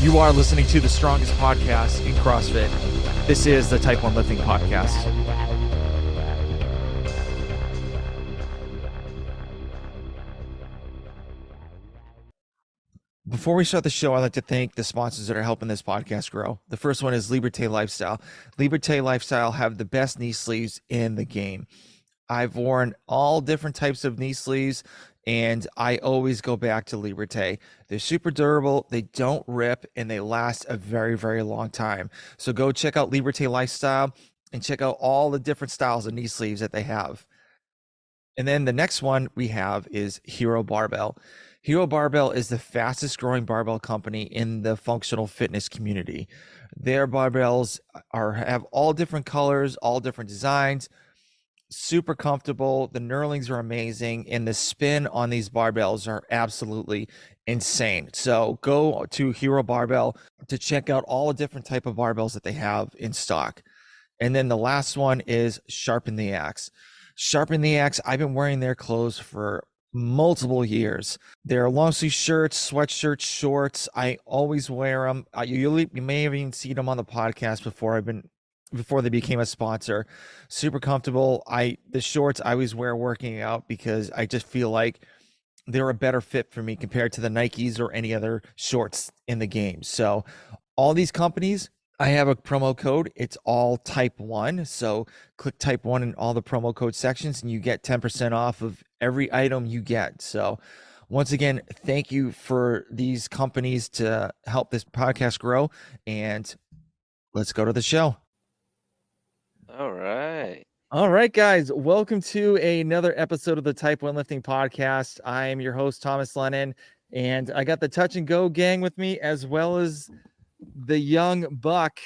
You are listening to the strongest podcast in CrossFit. This is the Type1lifting Podcast. Before we start the show, I'd like to thank the sponsors that are helping this podcast grow. The first one is Liberté Lifestyle. Liberté Lifestyle have the best knee sleeves in the game. I've worn all different types of knee sleeves, and I always go back to Liberté. They're super durable, they don't rip, and they last a very, very long time. So go check out Liberté Lifestyle and check out all the different styles of knee sleeves that they have. And then the next one we have is Hero Barbell. Hero Barbell is the fastest growing barbell company in the functional fitness community. Their barbells have all different colors, all different designs, super comfortable. The knurlings are amazing, and the spin on these barbells are absolutely insane. So go to Hero Barbell to check out all the different type of barbells that they have in stock. And then the last one is Sharpen the Axe. Sharpen the Axe, I've been wearing their clothes for multiple years. They're long sleeve shirts, sweatshirts, shorts. I always wear them. You may have even seen them on the podcast before they became a sponsor. Super comfortable. The shorts I always wear working out because I just feel like they're a better fit for me compared to the Nikes or any other shorts in the game. So all these companies, I have a promo code. It's all Type 1. So click Type 1 in all the promo code sections and you get 10% off of every item you get. So once again, thank you for these companies to help this podcast grow. And let's go to the show. All right, guys. Welcome to another episode of the Type1lifting Podcast. I am your host, Thomas Lennon, and I got the Touch and Go gang with me, as well as the young buck,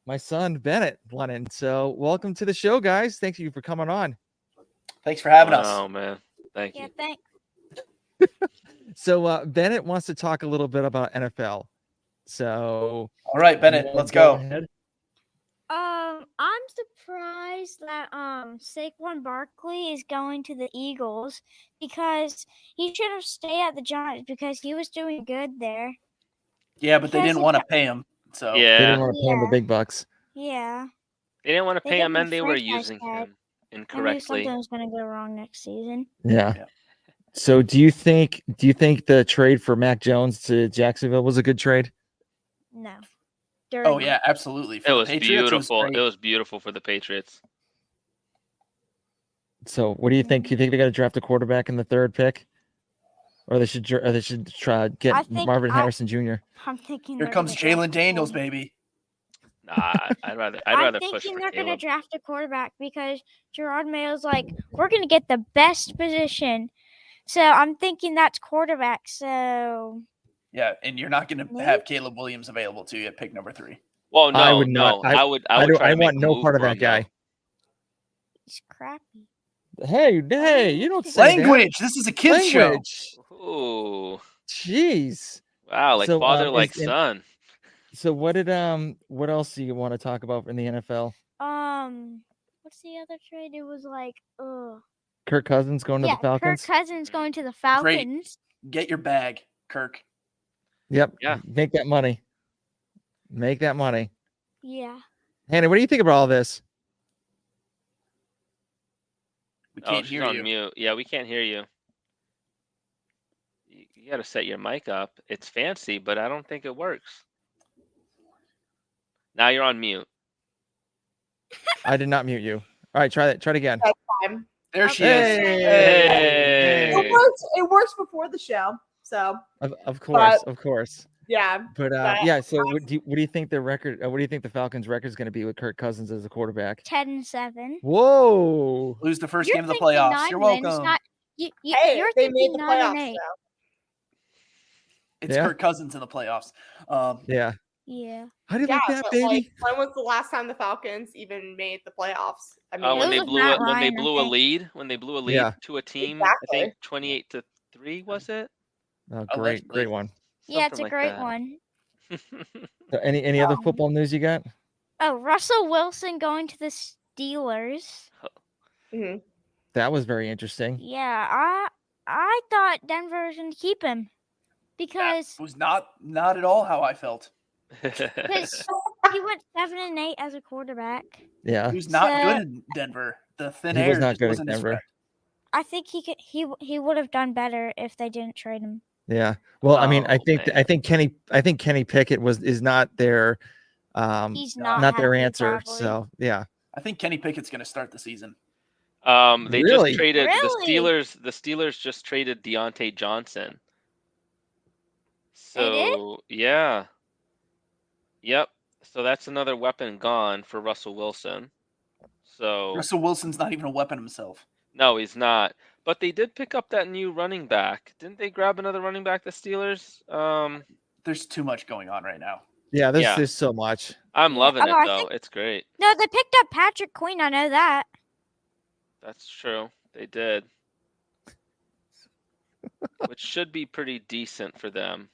my son, Bennett Lennon. So welcome to the show, guys. Thank you for coming on. Thanks for having us. Oh, man. Thank you. Yeah, thanks. So Bennett wants to talk a little bit about NFL. So all right, Bennett, let's go. Ahead. I'm surprised that Saquon Barkley is going to the Eagles because he should have stayed at the Giants because he was doing good there. Yeah, but they didn't want to pay him. So They Yeah, didn't want to pay him the big bucks. Yeah. they didn't want to They pay him, didn't and they were franchise using tag. him I knew incorrectly. something was going to go wrong next season. Yeah. So do you think the trade for Mac Jones to Jacksonville was a good trade? No. Oh yeah, absolutely. For It the was Patriots, beautiful. great. It was beautiful for the Patriots. So what do you think? Do you think they got to draft a quarterback in the third pick? Or they should try to get Marvin Harrison Jr. I'm thinking Here they're comes gonna Jalen draft Daniels, him. baby. Nah, I'd rather I'm push thinking for they're going to Caleb. draft a quarterback because Gerard Mayo's like, we're going to get the best position. So I'm thinking that's quarterback. So Yeah, and you're not going to have Caleb Williams available to you at pick number 3. Well, no, I would not. I would try to make want a no move part of for that him, guy. though. he's crappy. Hey, you don't say Language. This is a kids show. Language. Ooh, Jeez. wow, like So, father, like son. So what else do you want to talk about in the NFL? What's the other trade? It was like, Kirk Cousins going to the Falcons? Kirk Cousins going to the Falcons. Get your bag, Kirk. Yep. Yeah. Make that money. Yeah. Hannah, what do you think about all this? We Oh, can't she's hear on you. mute. Yeah, we can't hear you. You got to set your mic up. It's fancy, but I don't think it works. Now you're on mute. I did not mute you. All right, try it again. That's fine. There she Hey. is. It works before the show, so Of course. yeah. But yeah. So what do you think the record? What do you think the Falcons' record is going to be with Kirk Cousins as a quarterback? 10-7. Whoa! Lose the 1st You're game of the thinking playoffs. 9 You're wins, welcome. not- Hey, you're they made thinking the 9 and playoffs. 8. So. It's Yeah. Kirk Cousins in the playoffs. Yeah. Yeah. How do you Yeah, like that, but baby? like, when was the last time the Falcons even made the playoffs? I mean, When It they was blew Matt when they Ryan, I blew a think. lead, Yeah. to a team, Exactly. I think 28-3 was it? Oh, Allegedly. great one. Yeah, it's Something a great like one. So any other football news you got? Oh, Russell Wilson going to the Steelers. mhm. That was very interesting. Yeah, I thought Denver was going to keep him. because Was not at all how I felt. because he went 7-8 as a quarterback. Yeah. He was not good So- in Denver. The thin He air was not just good at wasn't his Denver. friend. I think he would have done better if they didn't trade him. Yeah. Well, I mean, I Oh, think man. Kenny Pickett is not their He's not not their happy, answer. probably. So yeah. I think Kenny Pickett's going to start the season. They Really? just traded Really? the Steelers just traded Deontay Johnson. They did? So yeah. Yep. So that's another weapon gone for Russell Wilson. So Russell Wilson's not even a weapon himself. no, he's not. But they did pick up that new running back. Didn't they grab another running back, the Steelers? There's too much going on right now. Yeah. Yeah. There's so much. I'm Yeah. loving it Oh, I though. think- It's great. No, they picked up Patrick Queen. I know that. That's true. They did. Which should be pretty decent for them.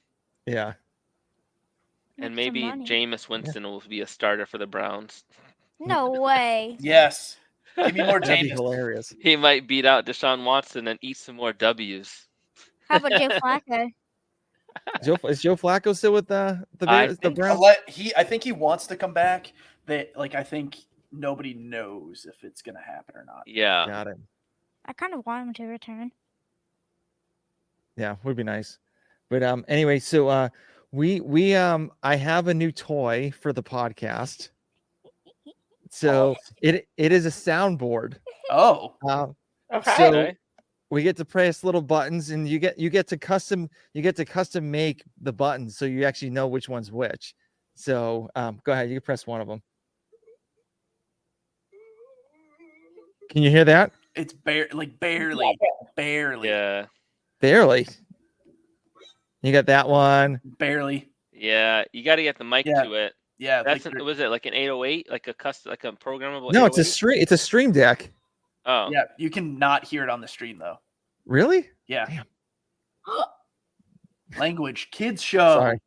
Yeah. And Make some maybe money. Jameis Winston will be a starter for the Browns. No way. Yes. Give me more That'd be Jameis. hilarious. He might beat out Deshaun Watson and eat some more W's. How about Joe Flacco? Is Joe Flacco still with the I Bears, the think Browns? I think he wants to come back. I think nobody knows if it's going to happen or not. Yeah. Got it. I kind of want him to return. Yeah, would be nice. But anyway, so I have a new toy for the podcast. So it is a soundboard. Oh, Okay. So Okay. we get to press little buttons, and you get to custom make the buttons, so you actually know which one's which. So go ahead, you can press one of them. Can you hear that? it's barely. Yeah. Barely. You got that one. Barely. Yeah. You got to get the mic Yeah. to it. Yeah. That's like was it like an 808, like a programmable? No, it's a 808? It's a Stream Deck. Oh. yeah, you can not hear it on the stream though. Really? Yeah. Damn. Language, kids show. Sorry.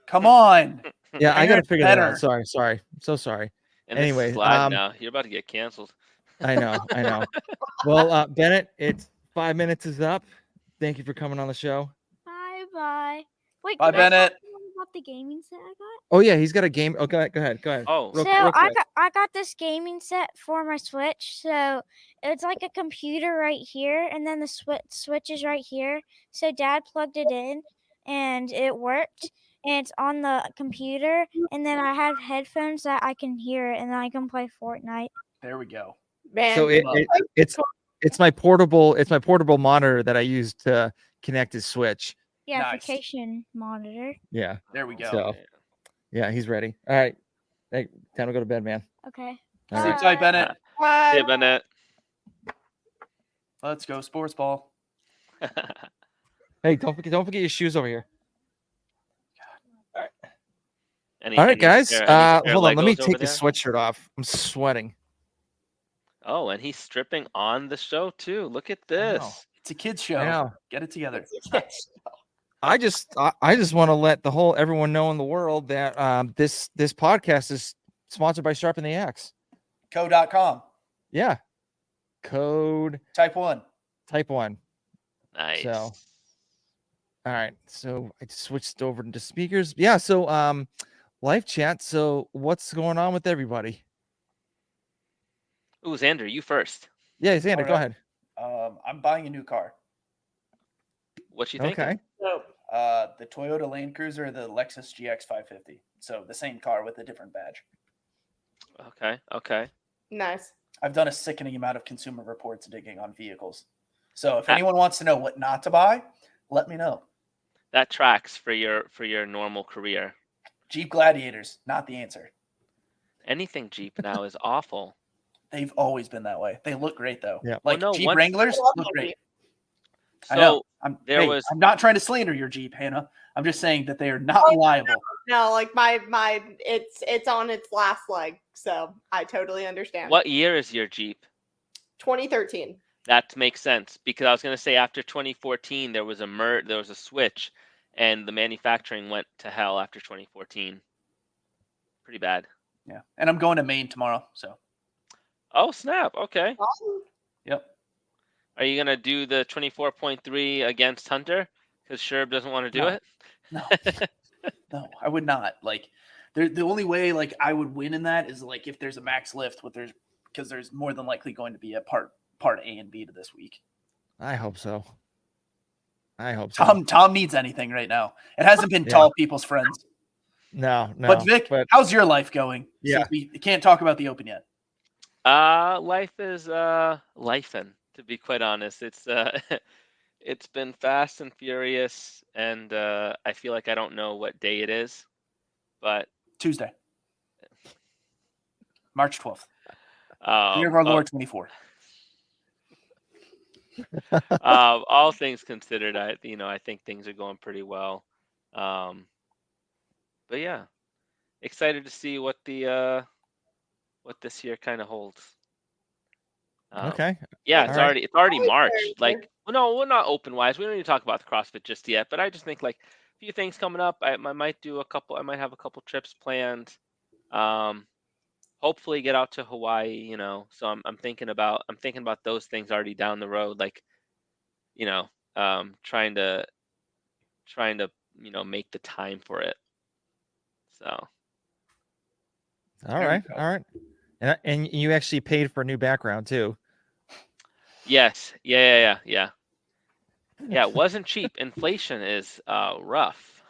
Come on. Yeah, I got to Parents figure that better. out. Sorry. I'm so sorry. And this is Anyway, live now. You're about to get canceled. I know. Well, Bennett, it's 5 minutes is up. Thank you for coming on the show. Bye. Wait, Bye, can I talk Bennett. more about the gaming set I got? Oh yeah, he's got a game. Oh, go ahead. Oh. Real So quick. I got this gaming set for my Switch. So it's like a computer right here, and then the switch is right here. So Dad plugged it in, and it worked. And it's on the computer, and then I have headphones that I can hear it, and then I can play Fortnite. There we go. Man, So it's my portable monitor that I use to connect his Switch. Yeah, Nice. vacation monitor. Yeah. There we go. So- Yeah, he's ready. All right. Hey, time to go to bed, man. Okay. All Sit right. tight, Bennett. Hey, Bennett. Let's go sports ball. Hey, don't forget your shoes over here. Any- All right, any guys. spare- any spare Hold on. Let me Legos over take the there? sweatshirt off. I'm sweating. Oh, and he's stripping on the show too. Look at know. this. It's a kids I show. know. Get it together. I just want to let everyone know in the world that this podcast is sponsored by Sharpen the Axe. Co.com. Yeah. Code Type1. Type1. Nice. So, all right. So I switched over to speakers. Yeah. So live chat. So what's going on with everybody? Ooh, Xander, you first. Yeah, Xander, All go right. ahead. I'm buying a new car. What you think? Okay. The Toyota Land Cruiser, the Lexus GX 550. So the same car with a different badge. Okay. Nice. I've done a sickening amount of Consumer Reports digging on vehicles. So if anyone wants to know what not to buy, let me know. That tracks for your normal career. Jeep Gladiators, not the answer. Anything Jeep now is awful. They've always been that way. They look great though. Yeah. Like Well, no, Jeep once- Wranglers I love look my great. Jeep. I know. So I'm was- I'm not trying to slander your Jeep, Hannah. I'm just saying that they are not Oh, reliable. No, like my it's on its last leg, so I totally understand. what year is your Jeep? 2013. That makes sense because I was going to say after 2014 there was a switch, and the manufacturing went to hell after 2014. Pretty bad. Yeah. And I'm going to Maine tomorrow. So Oh snap! Okay. Awesome. yep. Are you gonna do the 24.3 against Hunter? Because Sherb doesn't want to do No. it. No, I would not. Like, the only way like I would win in that is like if there's a max lift because there's more than likely going to be a part A and B to this week. I hope so. Tom needs anything right now. It hasn't been Yeah. tall people's friends. No. But Vic, how's your life going? Yeah. Since we can't talk about the Open yet. Life is lifing, to be quite honest. It's it's been fast and furious, and I feel like I don't know what day it is, but Tuesday, March 12th. um, Year of our Lord 24. all things considered, I think things are going pretty well. But yeah, excited to see what this year kind of holds. Okay. Yeah, All right. it's already March. Very Like, good. well, no, we're not open wise. We don't need to talk about the CrossFit just yet. But I just think like a few things coming up. I might do a couple. I might have a couple trips planned. Hopefully get out to Hawaii. So I'm thinking about those things already down the road. Like, trying to make the time for it. So. All right. And you actually paid for a new background too. Yes. Yeah. Yeah, it wasn't cheap. Inflation is rough.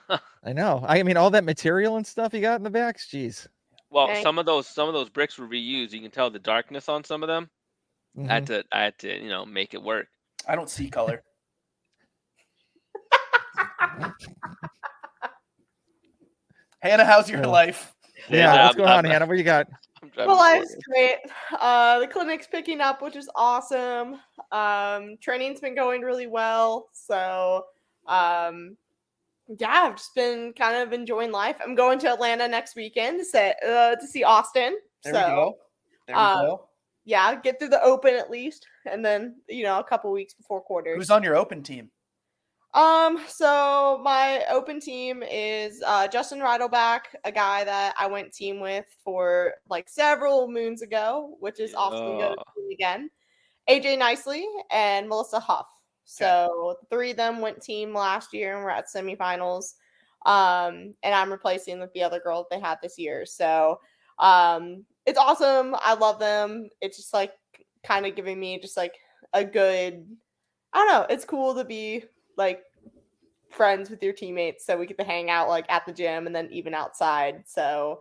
I know. I mean, all that material and stuff you got in the backs. Jeez. Well, Okay. some of those bricks were reused. You can tell the darkness on some of them. Mhm. I had to make it work. I don't see color. Hannah, how's your Yeah. life? Yeah. What's going on, Hannah? What you got? I'm driving Well, forward. life's great. The clinic's picking up, which is awesome. Training's been going really well. So, yeah, I've just been kind of enjoying life. I'm going to Atlanta next weekend to see Austin. There we go. There we go. Yeah, get through the Open at least, and then a couple weeks before quarters. Who's on your Open team? So my Open team is Justin Reidelbach, a guy that I went team with for like several moons ago, which is awesome to go to team again. AJ Nicely and Melissa Huff. So the three of them went team last year and we're at semifinals. And I'm replacing with the other girl that they had this year. So it's awesome. I love them. It's just like kind of giving me just like a good, I don't know, it's cool to be like friends with your teammates, so we get to hang out like at the gym and then even outside. So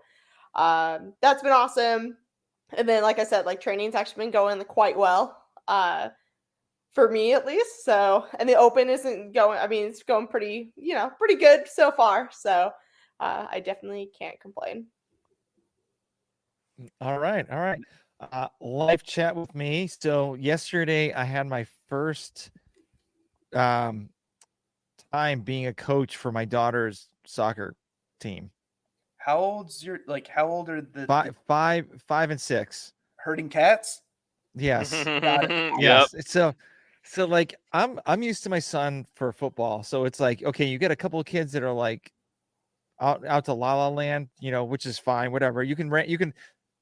that's been awesome. And then like I said, like training's actually been going quite well for me at least. So, and the Open isn't going, I mean, it's going pretty good so far. So I definitely can't complain. All right. Live chat with me. So yesterday I had my first time being a coach for my daughter's soccer team. How old are the Five and 6 herding cats? Yes. Yep. Yes. So like I'm used to my son for football. So it's like, okay, you get a couple of kids that are like out to La La Land, which is fine, whatever. You can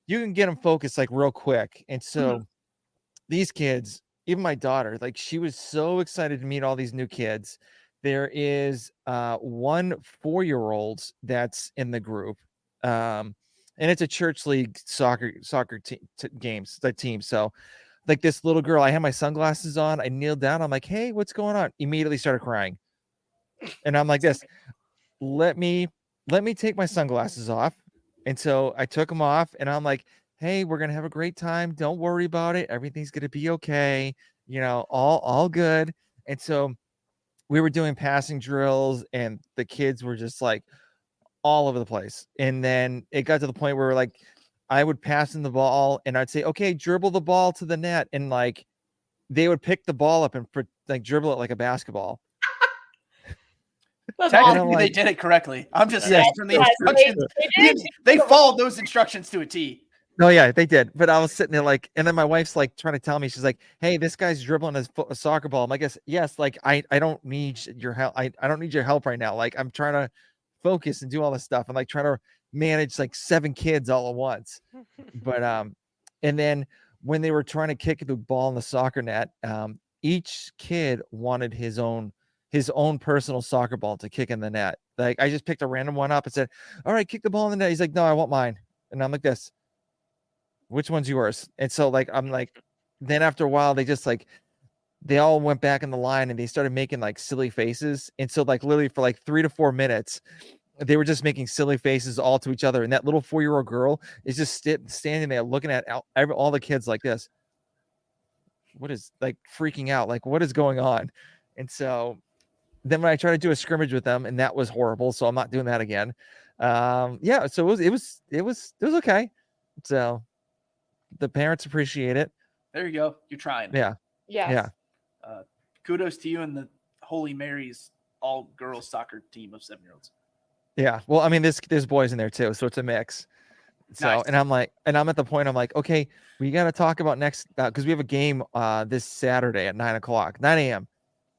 get them focused like real quick. And so these kids, even my daughter, like she was so excited to meet all these new kids. There is 1 4-year-old that's in the group. And it's a church league soccer team. So like this little girl, I had my sunglasses on. I kneeled down. I'm like, hey, what's going on? Immediately started crying. And I'm like this, let me take my sunglasses off. And so I took them off and I'm like, hey, we're going to have a great time. Don't worry about it. Everything's going to be okay. All good. And so we were doing passing drills and the kids were just like all over the place. And then it got to the point where like I would pass in the ball and I'd say, okay, dribble the ball to the net. And like they would pick the ball up and like dribble it like a basketball. Technically, they did it correctly. I'm just saying from the instructions. They followed those instructions to a T. No, yeah, they did. But I was sitting there like, and then my wife's like trying to tell me, she's like, hey, this guy's dribbling a soccer ball. I'm like, yes, like I don't need your help. I don't need your help right now. Like I'm trying to focus and do all this stuff. I'm like trying to manage like 7 kids all at once. But and then when they were trying to kick the ball in the soccer net, each kid wanted his own his own personal soccer ball to kick in the net. Like I just picked a random one up and said, all right, kick the ball in the net. He's like, no, I want mine. And I'm like this, which one's yours? And so like, I'm like, then after a while, they all went back in the line and they started making like silly faces. And so like literally for like 3 to 4 minutes, they were just making silly faces all to each other. And that little 4-year-old girl is just standing there looking at all the kids like this. What is like freaking out? Like, what is going on? And so then when I tried to do a scrimmage with them, and that was horrible. So I'm not doing that again. Yeah. So it was okay. So the parents appreciate it. There you go. You're trying. Yeah. Yes. Yeah. Kudos to you and the Holy Mary's all girls soccer team of 7-year-olds. Yeah. Well, I mean, there's boys in there too, so it's a mix. So, Nice. and I'm at the point, I'm like, okay, we got to talk about next, because we have a game this Saturday at 9 a.m.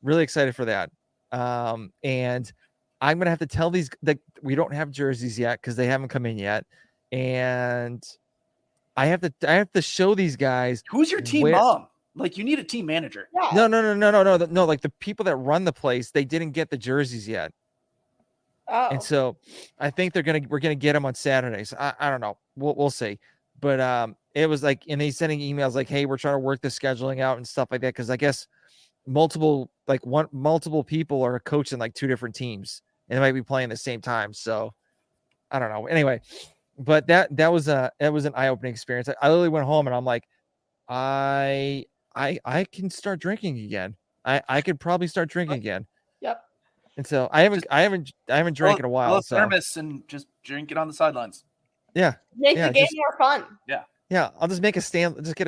Really excited for that. And I'm going to have to tell these that we don't have jerseys yet because they haven't come in yet. And I have to show these guys. Who's your team mom? Like, you need a team manager. Yeah. No. Like the people that run the place, they didn't get the jerseys yet. Oh. And so I think we're gonna get them on Saturdays. I don't know. We'll see. But it was like, and they sending emails like, hey, we're trying to work the scheduling out and stuff like that. Cause I guess multiple people are coaching like 2 different teams and they might be playing at the same time. So I don't know. Anyway, but that was an eye-opening experience. I literally went home and I'm like, I can start drinking again. I could probably start drinking again. Yep. And so I haven't drank in a while. So thermos and just drink it on the sidelines. yeah. Make Yeah, the game just- more fun. Yeah, I'll just get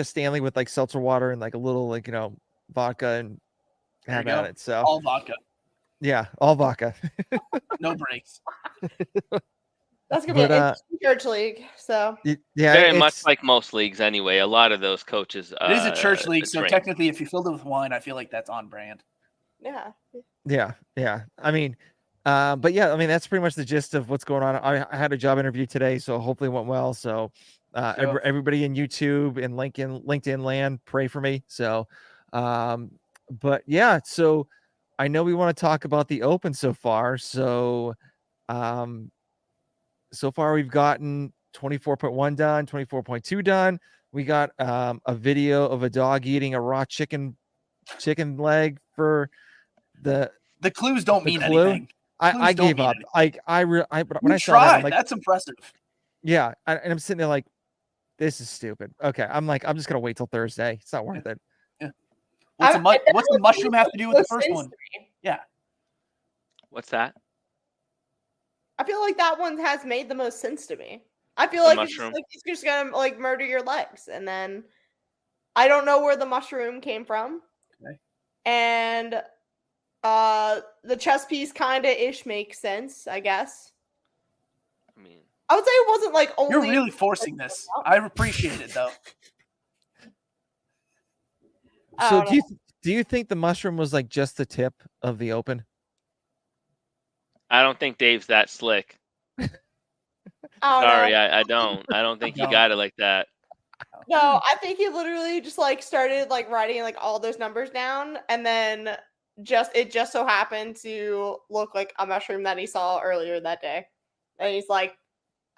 a Stanley with like seltzer water and like a little like, vodka and There have you at go. it. So All vodka. yeah, all vodka. No breaks. That's gonna be But, an interesting church league. So Yeah, Very much it's- like most leagues anyway. A lot of those coaches. It is a church league, so drink. technically, if you filled it with wine, I feel like that's on brand. yeah. Yeah. I mean, but yeah, I mean, that's pretty much the gist of what's going on. I had a job interview today, so hopefully it went well. So Sure. everybody in YouTube and LinkedIn land, pray for me. So, but yeah, so I know we want to talk about the Open so far. So, so far we've gotten 24.1 done, 24.2 done. We got a video of a dog eating a raw chicken leg for the clues don't mean clue? anything. I Clues don't gave mean up. anything. When I You saw that, I'm tried. like, That's impressive. yeah. And I'm sitting there like, this is stupid. Okay. I'm like, I'm just going to wait till Thursday. It's not worth it. What's I- a mushroom have to do with the first sense one? to me. What's that? I feel like that one has made the most sense to me. I feel The like mushroom? it's just gonna like murder your legs, and then I don't know where the mushroom came from. Okay. And the chess piece kind of ish makes sense, I guess. I mean, I would say it wasn't like only. You're really forcing this. I appreciate it though. I So don't do you think the mushroom was like just the tip of the Open? I don't think Dave's that slick. I don't Sorry, know. I don't. I don't think he No. got it like that. No, I think he literally just like started like writing like all those numbers down, and then it just so happened to look like a mushroom that he saw earlier that day, and he's like,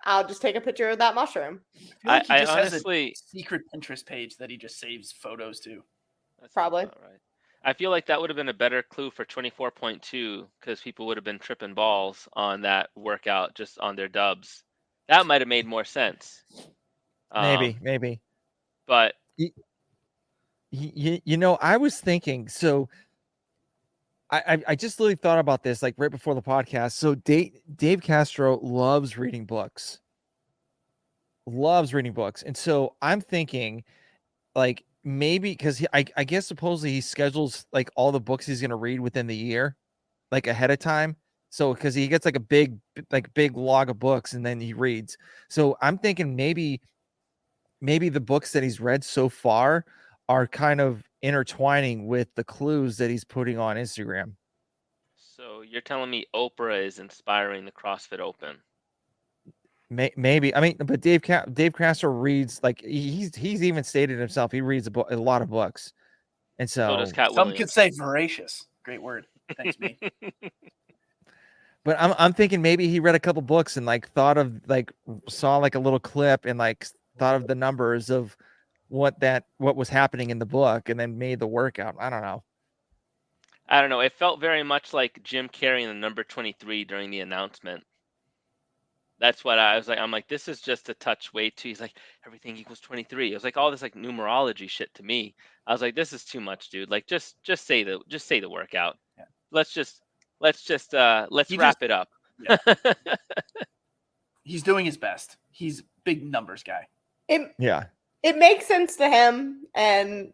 "I'll just take a picture of that mushroom." I feel like he I just has honestly- a secret Pinterest page that he just saves photos to. That sounds Probably. about right. I feel like that would have been a better clue for 24.2 because people would have been tripping balls on that workout just on their dubs. That might have made more sense. Maybe. But I was thinking, so I just literally thought about this like right before the podcast. So Dave Castro loves reading books. And so I'm thinking like maybe because I guess supposedly he schedules like all the books he's going to read within the year, like ahead of time. So because he gets like a big log of books and then he reads. So I'm thinking maybe the books that he's read so far are kind of intertwining with the clues that he's putting on Instagram. so you're telling me Oprah is inspiring the CrossFit Open? Maybe. I mean, but Dave Castro reads like he's even stated himself. He reads a lot of books, and So so does Cat Some Williams. could say voracious. Great word. Thanks, me. But I'm thinking maybe he read a couple books and like thought of like saw like a little clip and like thought of the numbers of what was happening in the book and then made the workout. I don't know. I don't know. It felt very much like Jim carrying the number 23 during the announcement. That's what I was like. I'm like, this is just a touch way too. He's like, everything equals 23. It was like all this like numerology shit to me. I was like, this is too much, dude. Like, just say the workout. Yeah. Let's He wrap just- it up. Yeah. He's doing his best. He's a big numbers guy. It makes sense to him, and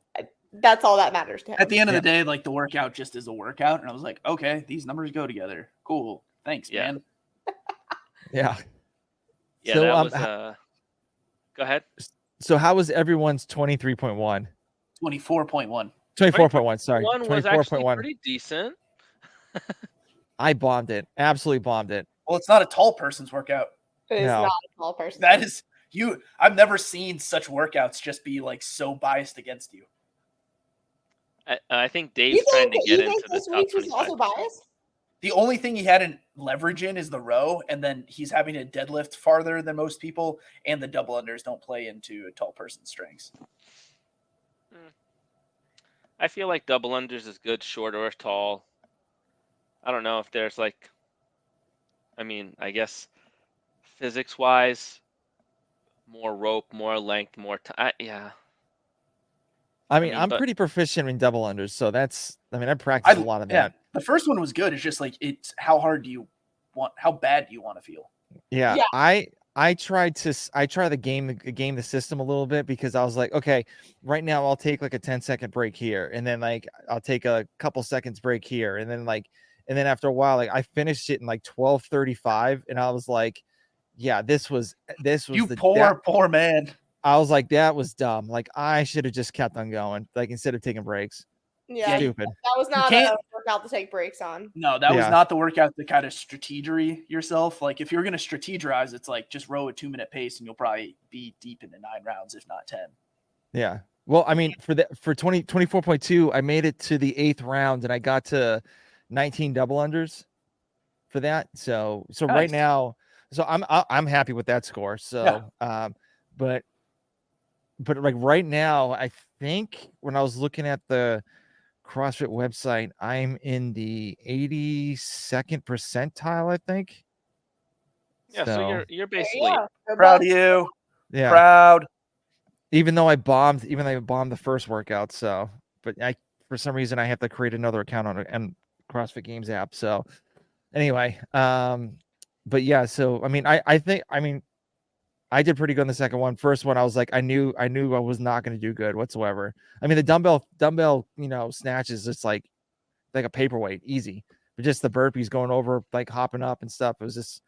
that's all that matters to him. At the end of the day, like the workout just is a workout, and I was like, okay, these numbers go together. Cool. Thanks, Yeah. man. Yeah. Yeah, So, that was go ahead. So how was everyone's 23.1? 24.1. 24.1, sorry. One was actually 24.1. pretty decent. I bombed it. Absolutely bombed it. Well, it's not a tall person's workout. It is No. not a small person. That is you. I've never seen such workouts just be like so biased against you. I think You Dave's trying think, to get you think into the this top week's was 25. also biased? The only thing he hadn't leverage in is the row, and then he's having to deadlift farther than most people, and the double unders don't play into a tall person's strengths. I feel like double unders is good, short or tall. I don't know if there's like, I mean, I guess physics wise, more rope, more length, more time. Yeah. I mean, mean, I'm but- pretty proficient in double unders, so that's. I mean, I practice a lot of that. The first one was good. It's just like it's how hard do you want? How bad do you want to feel? Yeah, Yeah. I tried the game the system a little bit because I was like, okay, right now I'll take like a 10-second break here, and then like I'll take a couple seconds break here, and then after a while, like I finished it in like 12:35, and I was like, yeah, this was You the poor man. I was like, that was dumb. Like I should have just kept on going, like instead of taking breaks. Yeah, Stupid. that was not a workout to take breaks on. No, that was Yeah. not the workout to kind of strategery yourself. Like if you're going to strategize, it's like just row a 2-minute pace and you'll probably be deep into 9 rounds, if not 10. Yeah. Well, I mean, for 24.2, I made it to the 8th round and I got to 19 double unders for that. So Nice. right now, so I'm happy with that score. So, but like right now, I think when I was looking at the CrossFit website, I'm in the 82nd percentile, I think. Yeah, so you're basically Yeah, Proud of you. Yeah. Proud. Even though I bombed the first workout. So, but for some reason I have to create another account on CrossFit Games app. So anyway, but yeah, so I mean, I think I did pretty good in the second one. First one, I was like, I knew I was not going to do good whatsoever. I mean, the dumbbell, snatches, it's like a paperweight, easy. But just the burpees going over, like hopping up and stuff, it was just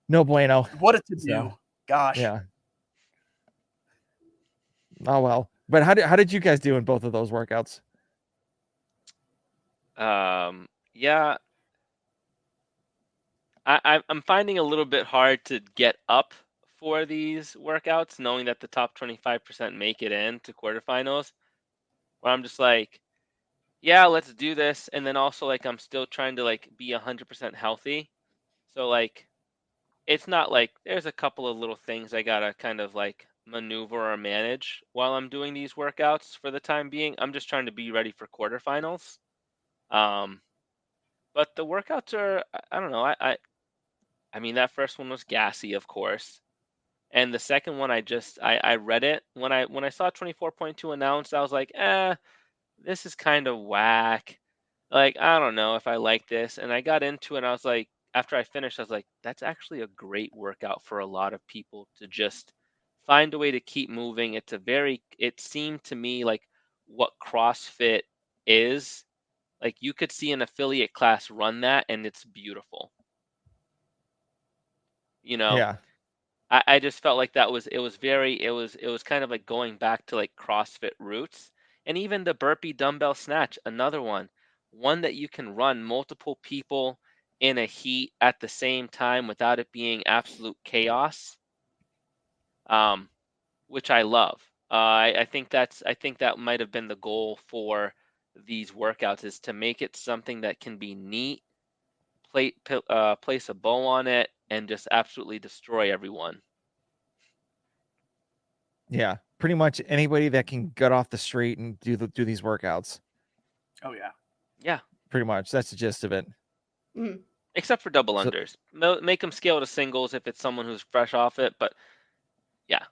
no bueno. What a to do. So, Gosh. yeah. Oh well. But how did you guys do in both of those workouts? Yeah. I'm finding a little bit hard to get up for these workouts, knowing that the top 25% make it in to quarterfinals. Where I'm just like, yeah, let's do this, and then also like I'm still trying to like be 100% healthy. So like, it's not like there's a couple of little things I gotta kind of like maneuver or manage while I'm doing these workouts for the time being. I'm just trying to be ready for quarterfinals. But the workouts are, I don't know. I mean, that first one was gassy, of course. And the second one, I read it when I saw 24.2 announced. I was like, this is kind of whack. Like, I don't know if I like this. And I got into it, and I was like, after I finished, I was like, that's actually a great workout for a lot of people to just find a way to keep moving. It seemed to me like what CrossFit is. Like, you could see an affiliate class run that, and it's beautiful. Yeah. I just felt like it was kind of like going back to like CrossFit roots. And even the burpee dumbbell snatch, another one that you can run multiple people in a heat at the same time without it being absolute chaos, which I love. I think that might have been the goal for these workouts is to make it something that can be neat, place a bow on it, and just absolutely destroy everyone. Yeah, pretty much anybody that can get off the street and do these workouts. Oh yeah. Yeah, Pretty much. That's the gist of it. Mhm. except for double So- unders. Make them scale to singles if it's someone who's fresh off it. But yeah,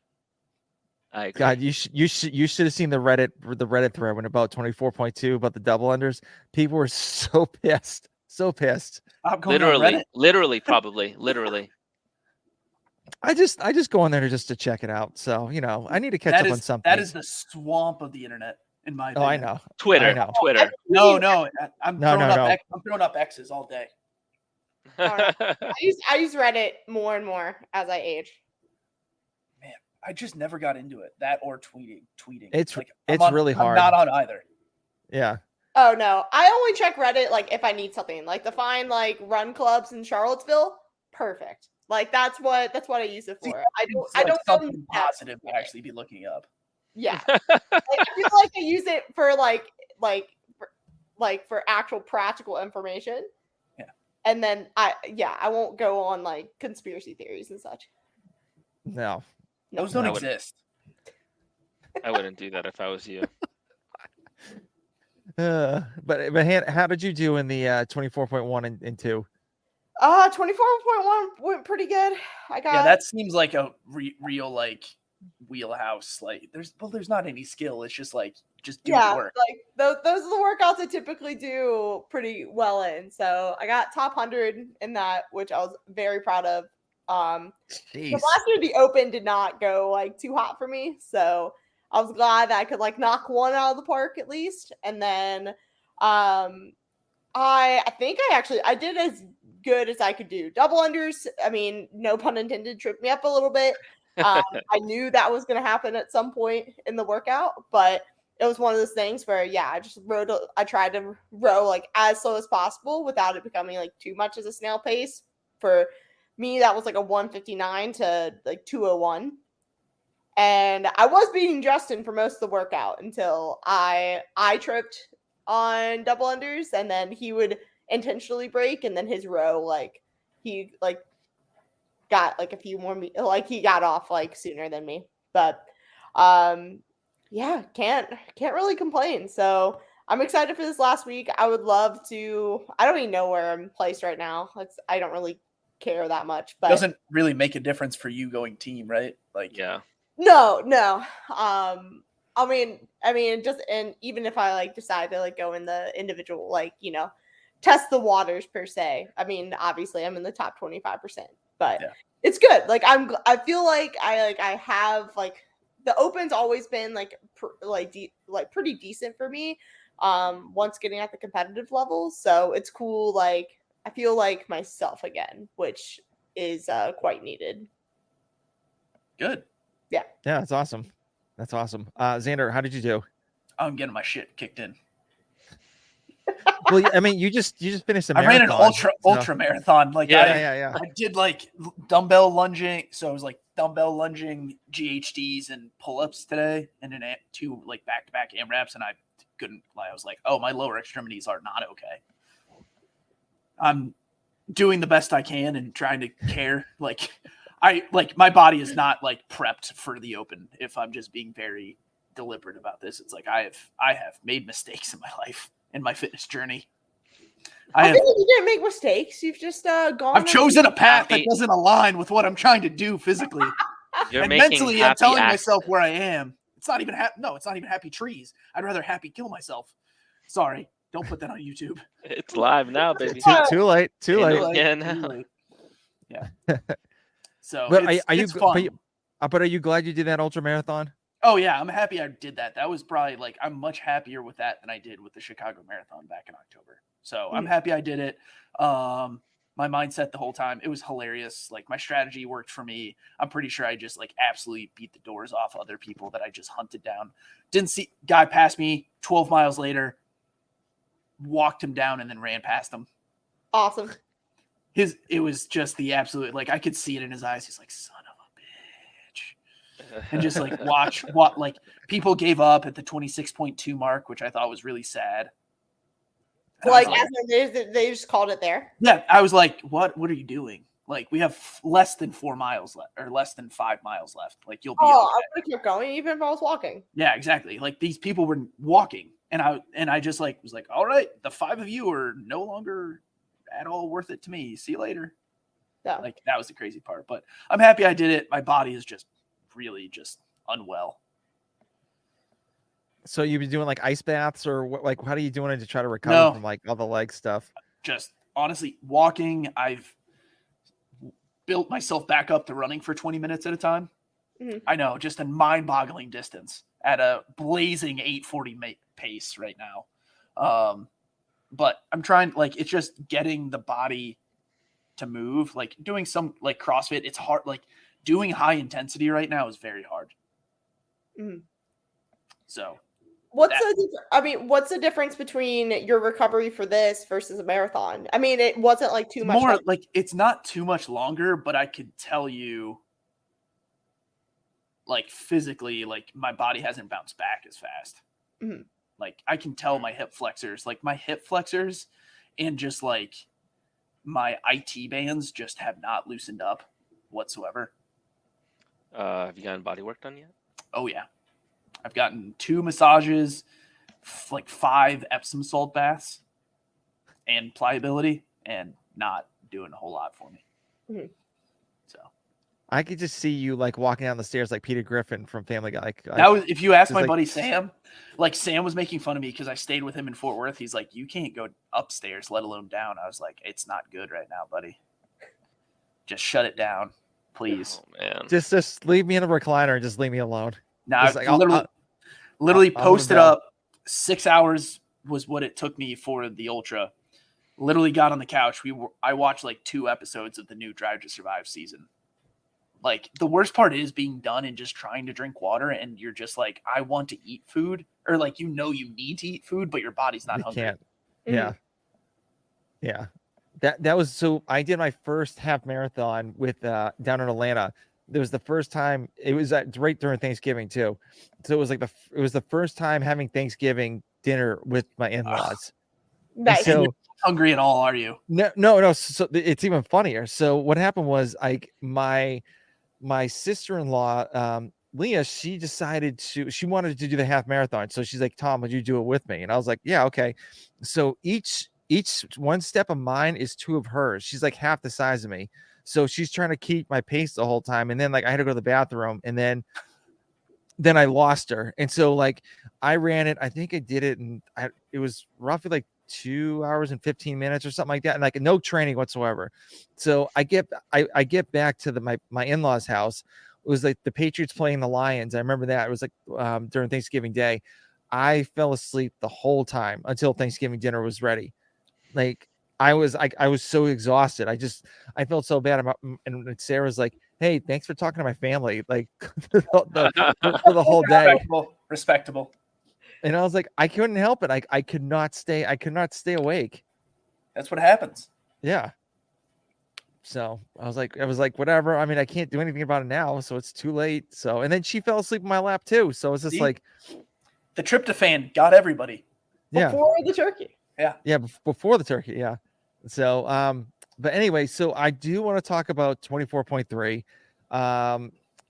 I agree. God, you should have seen the Reddit thread when about 24.2 about the double unders. People were so pissed. So pissed. I'm going on Reddit. Literally, probably, literally. I just go on there to check it out. So, you know, I need to catch up on something. That is the swamp of the internet, in my opinion. I know. Twitter. I know. Twitter. No, I'm No, throwing no, up no. I'm throwing up X's all day. I use Reddit more and more as I age. Man, I just never got into it. That or tweeting. It's like, really hard. I'm not on either. Yeah. Oh no, I only check Reddit like if I need something, like to find like run clubs in Charlottesville. Perfect. Like that's what I use it for. It's I don't go something in positive depth. to actually be looking up. Yeah. Like, I feel like I use it for for actual practical information. Yeah. And then I won't go on like conspiracy theories and such. No. Those don't I would- exist. I wouldn't do that if I was you. But how did you do in the 24.1 and 2? 24.1 went pretty good. I got Yeah, that seems like a real like wheelhouse. Like there's not any skill. It's just like do the work. like those are the workouts I typically do pretty well in. So I got top 100 in that, which I was very proud of. Jeez. Last year the open did not go like too hot for me, so I was glad that I could like knock one out of the park at least. And then I think I did as good as I could do. Double unders, I mean, no pun intended, tripped me up a little bit. I knew that was going to happen at some point in the workout, but it was one of those things where, I tried to row like as slow as possible without it becoming like too much as a snail pace. For me, that was like a 159 to like 201. And I was beating Justin for most of the workout until I tripped on double unders, and then he would intentionally break, and then his row he got like a few more he got off like sooner than me. But can't really complain. So I'm excited for this last week. I would love to. I don't even know where I'm placed right now. I don't really care that much, but it doesn't really make a difference for you going team, right? Like Yeah. No. I mean, just, and even if I like decide to like go in the individual, like, test the waters per se. I mean, obviously I'm in the top 25%, but it's good. Like I feel like I have like the open's always been pretty decent for me. Once getting at the competitive level, so it's cool. Like I feel like myself again, which is quite needed. good. Yeah, that's awesome. That's awesome. Xander, how did you do? I'm getting my shit kicked in. Well, I mean, you just finished a I marathon. ran an ultra marathon. Like Yeah. I did like dumbbell lunging. So I was like dumbbell lunging, GHDs, and pull-ups today, and then 2 like back-to-back AMRAPs, and I couldn't lie. I was like, oh, my lower extremities are not okay. I'm doing the best I can and trying to care. Like my body is not like prepped for the open. If I'm just being very deliberate about this, it's like I have made mistakes in my life, in my fitness journey. I think you didn't make mistakes. You've just gone. I've chosen a path that doesn't align with what I'm trying to do physically. And mentally, I'm telling myself where I am. It's not even it's not even happy trees. I'd rather happy kill myself. Sorry, don't put that on YouTube. It's live now, baby. Too late. Yeah, now. Yeah. So, But it's fun. But are you glad you did that ultra marathon? Oh yeah, I'm happy I did that. That was probably like I'm much happier with that than I did with the Chicago Marathon back in October. So I'm happy I did it. My mindset the whole time, it was hilarious. Like my strategy worked for me. I'm pretty sure I just like absolutely beat the doors off other people that I just hunted down. Didn't see guy pass me 12 miles later, walked him down and then ran past him. Awesome. It was just the absolute, like I could see it in his eyes. He's like, son of a bitch. and just like watch what like people gave up at the 26.2 mark, which I thought was really sad. And I was Like, as they just called it there. yeah, I was like, what are you doing? Like, we have less than 4 miles left, or less than 5 miles left. Like, you'll be Oh, okay. I would have kept going even if I was walking. Yeah, exactly. Like, these people were walking, and I just like was like, all right, the 5 of you are no longer at all worth it to me. See you later. Yeah. Like, that was the crazy part. But I'm happy I did it. My body is just really just unwell. So you've been doing like ice baths or what? Like, how are you doing it to try to recover from like all the leg stuff? Just honestly walking. I've built myself back up to running for 20 minutes at a time. Mhm. I know, just a mind-boggling distance at a blazing 8:40 pace right now. But I'm trying, like, it's just getting the body to move. Like, doing some like CrossFit, it's hard. Like, doing high intensity right now is very hard. Mhm. So What's the difference between your recovery for this versus a marathon? I mean, it wasn't like too it's much. more like it's not too much longer, but I could tell you, like, physically, like, my body hasn't bounced back as fast. Mhm. Like, I can tell my hip flexors and just like my IT bands just have not loosened up whatsoever. Have you gotten body work done yet? Oh yeah, I've gotten 2 massages, like 5 Epsom salt baths, and pliability, and not doing a whole lot for me. Mhm. So I could just see you like walking down the stairs like Peter Griffin from Family Guy. Like, that was, if you ask just my like- buddy Sam, like, Sam was making fun of me because I stayed with him in Fort Worth. He's like, you can't go upstairs, let alone down. I was like, it's not good right now, buddy. Just shut it down, please. Oh man. just leave me in the recliner and just leave me alone. Now, Just I like, literally I'll posted rebel. up. 6 hours was what it took me for the ultra. Literally got on the couch. I watched like 2 episodes of the new Drive to Survive season. Like, the worst part is being done and just trying to drink water, and you're just like, I want to eat food, or like, you need to eat food, but your body's not You hungry. can't. Mhm. Yeah. Yeah. That was, so I did my first half marathon with down in Atlanta. It was the first time. It was right during Thanksgiving too. So it was like it was the first time having Thanksgiving dinner with my in-laws. And Nice. so Hungry at all, are you? no. So it's even funnier. So what happened was, like, my sister-in-law, Leah, she wanted to do the half marathon. So she's like, Tom, would you do it with me? And I was like, yeah, okay. So each one step of mine is 2 of hers. She's like half the size of me. So she's trying to keep my pace the whole time. And then, like, I had to go to the bathroom, and then I lost her. And so, like, I ran it. I think I did it, and it was roughly like 2 hours and 15 minutes or something like that, and like no training whatsoever. So I get back to my in-laws house. It was like the Patriots playing the Lions. I remember that. It was like during Thanksgiving Day. I fell asleep the whole time until Thanksgiving dinner was ready. Like, I was so exhausted. I felt so bad about, and Sarah's like, hey, thanks for talking to my family, like, for the whole day. Respectable. And I was like, I couldn't help it. I could not stay awake. That's what happens. Yeah. So I was like, whatever. I mean, I can't do anything about it now, so it's too late. So, and then she fell asleep in my lap too. So it's just See? like, The tryptophan got everybody. yeah. Before the turkey. Yeah, before the turkey, yeah. So, but anyway, so I do want to talk about 24.3.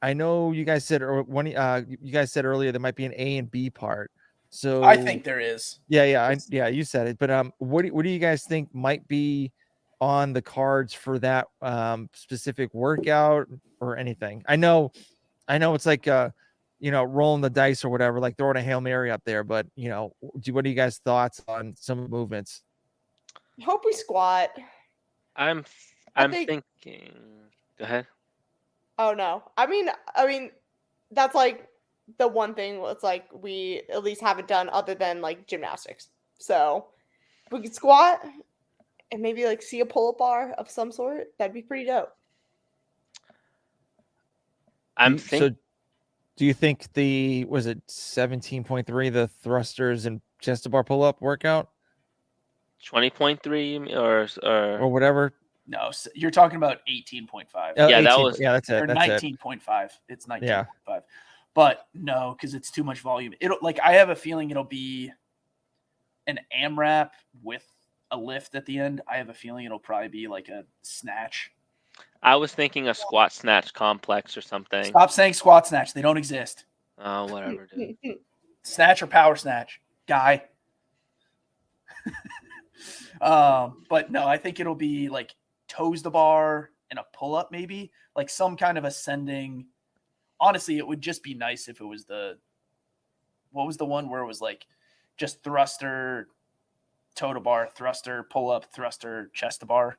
I know you guys said, or you guys said earlier there might be an A and B part. So I think there is. Yeah, you said it. But what do you guys think might be on the cards for that specific workout or anything? I know it's like rolling the dice or whatever, like throwing a Hail Mary up there, but what are you guys' thoughts on some movements? Hope we squat. I'm thinking. Go ahead. Oh no. I mean that's like the one thing that's like we at least haven't done other than like gymnastics. So if we could squat and maybe like see a pull-up bar of some sort, that'd be pretty dope. So do you think was it 17.3, the thrusters and chest to bar pull-up workout? 20.3 or Or whatever. No, you're talking about 18.5. Yeah, that 18 was- yeah, that's it. Or That's it. 19.5. It's 19.5. But no, because it's too much volume. I have a feeling it'll be an AMRAP with a lift at the end. I have a feeling it'll probably be like a snatch. I was thinking a squat snatch complex or something. Stop saying squat snatch. They don't exist. Oh, whatever, dude. Snatch or power snatch, guy. But no, I think it'll be like toes the bar and a pull up, maybe like some kind of ascending. Honestly, it would just be nice if it was what was the one where it was like just thruster, toe to bar, thruster, pull up, thruster, chest to bar,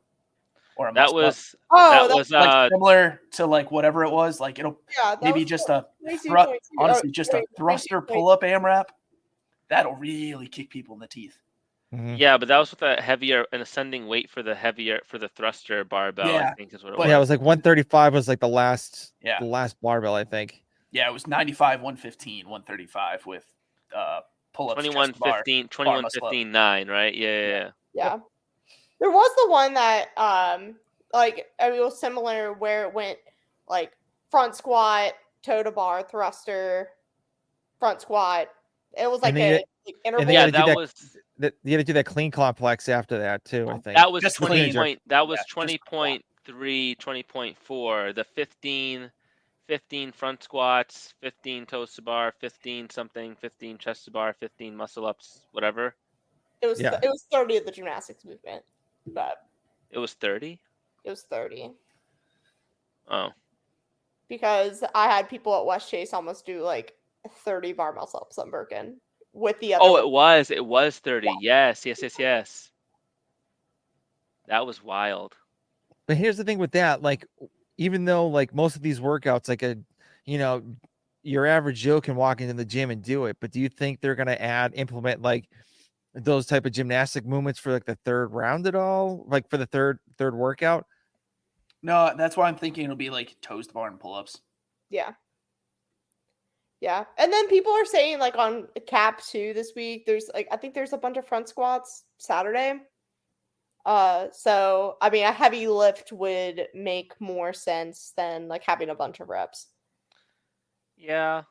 or a That muscle up. was Oh, that was like similar to like whatever it was. Like it'll maybe just a honestly just a thruster pull up AMRAP. That'll really kick people in the teeth. Mhm. yeah, but that was with an ascending weight for the thruster barbell. I Yeah, think is what it but- was. Yeah, it was like 135 was like the last Yeah. barbell, I think. Yeah, it was 95, 115, 135 with pull ups. 21, 15, 21, 15, 9, right? Yeah. Yeah. There was the one that it was similar where it went like front squat, toe to bar, thruster, front squat. It was like And then a interval. then Yeah, you gotta do that was You had to do that clean complex after that too, I think. that was Just 20 clean. point. That was Yeah, just 20.3, 20.4. The 15 front squats, 15 toes to bar, 15 something, 15 chest to bar, 15 muscle ups, whatever. It was Yeah. it was 30 of the gymnastics movement, but It was 30. it was 30 Oh, because I had people at West Chase almost do like 30 bar muscle ups on Birkin with the other. oh, it was 30. Yes. That was wild. But here's the thing with that, like, even though like most of these workouts, like your average Joe can walk into the gym and do it, but do you think they're gonna implement like those type of gymnastic movements for like the third round at all? Like for the third workout? No, that's why I'm thinking it'll be like toes to bar and pull ups. Yeah. Yeah. And then people are saying like on Cap 2 this week, I think there's a bunch of front squats Saturday. So I mean a heavy lift would make more sense than like having a bunch of reps. Yeah.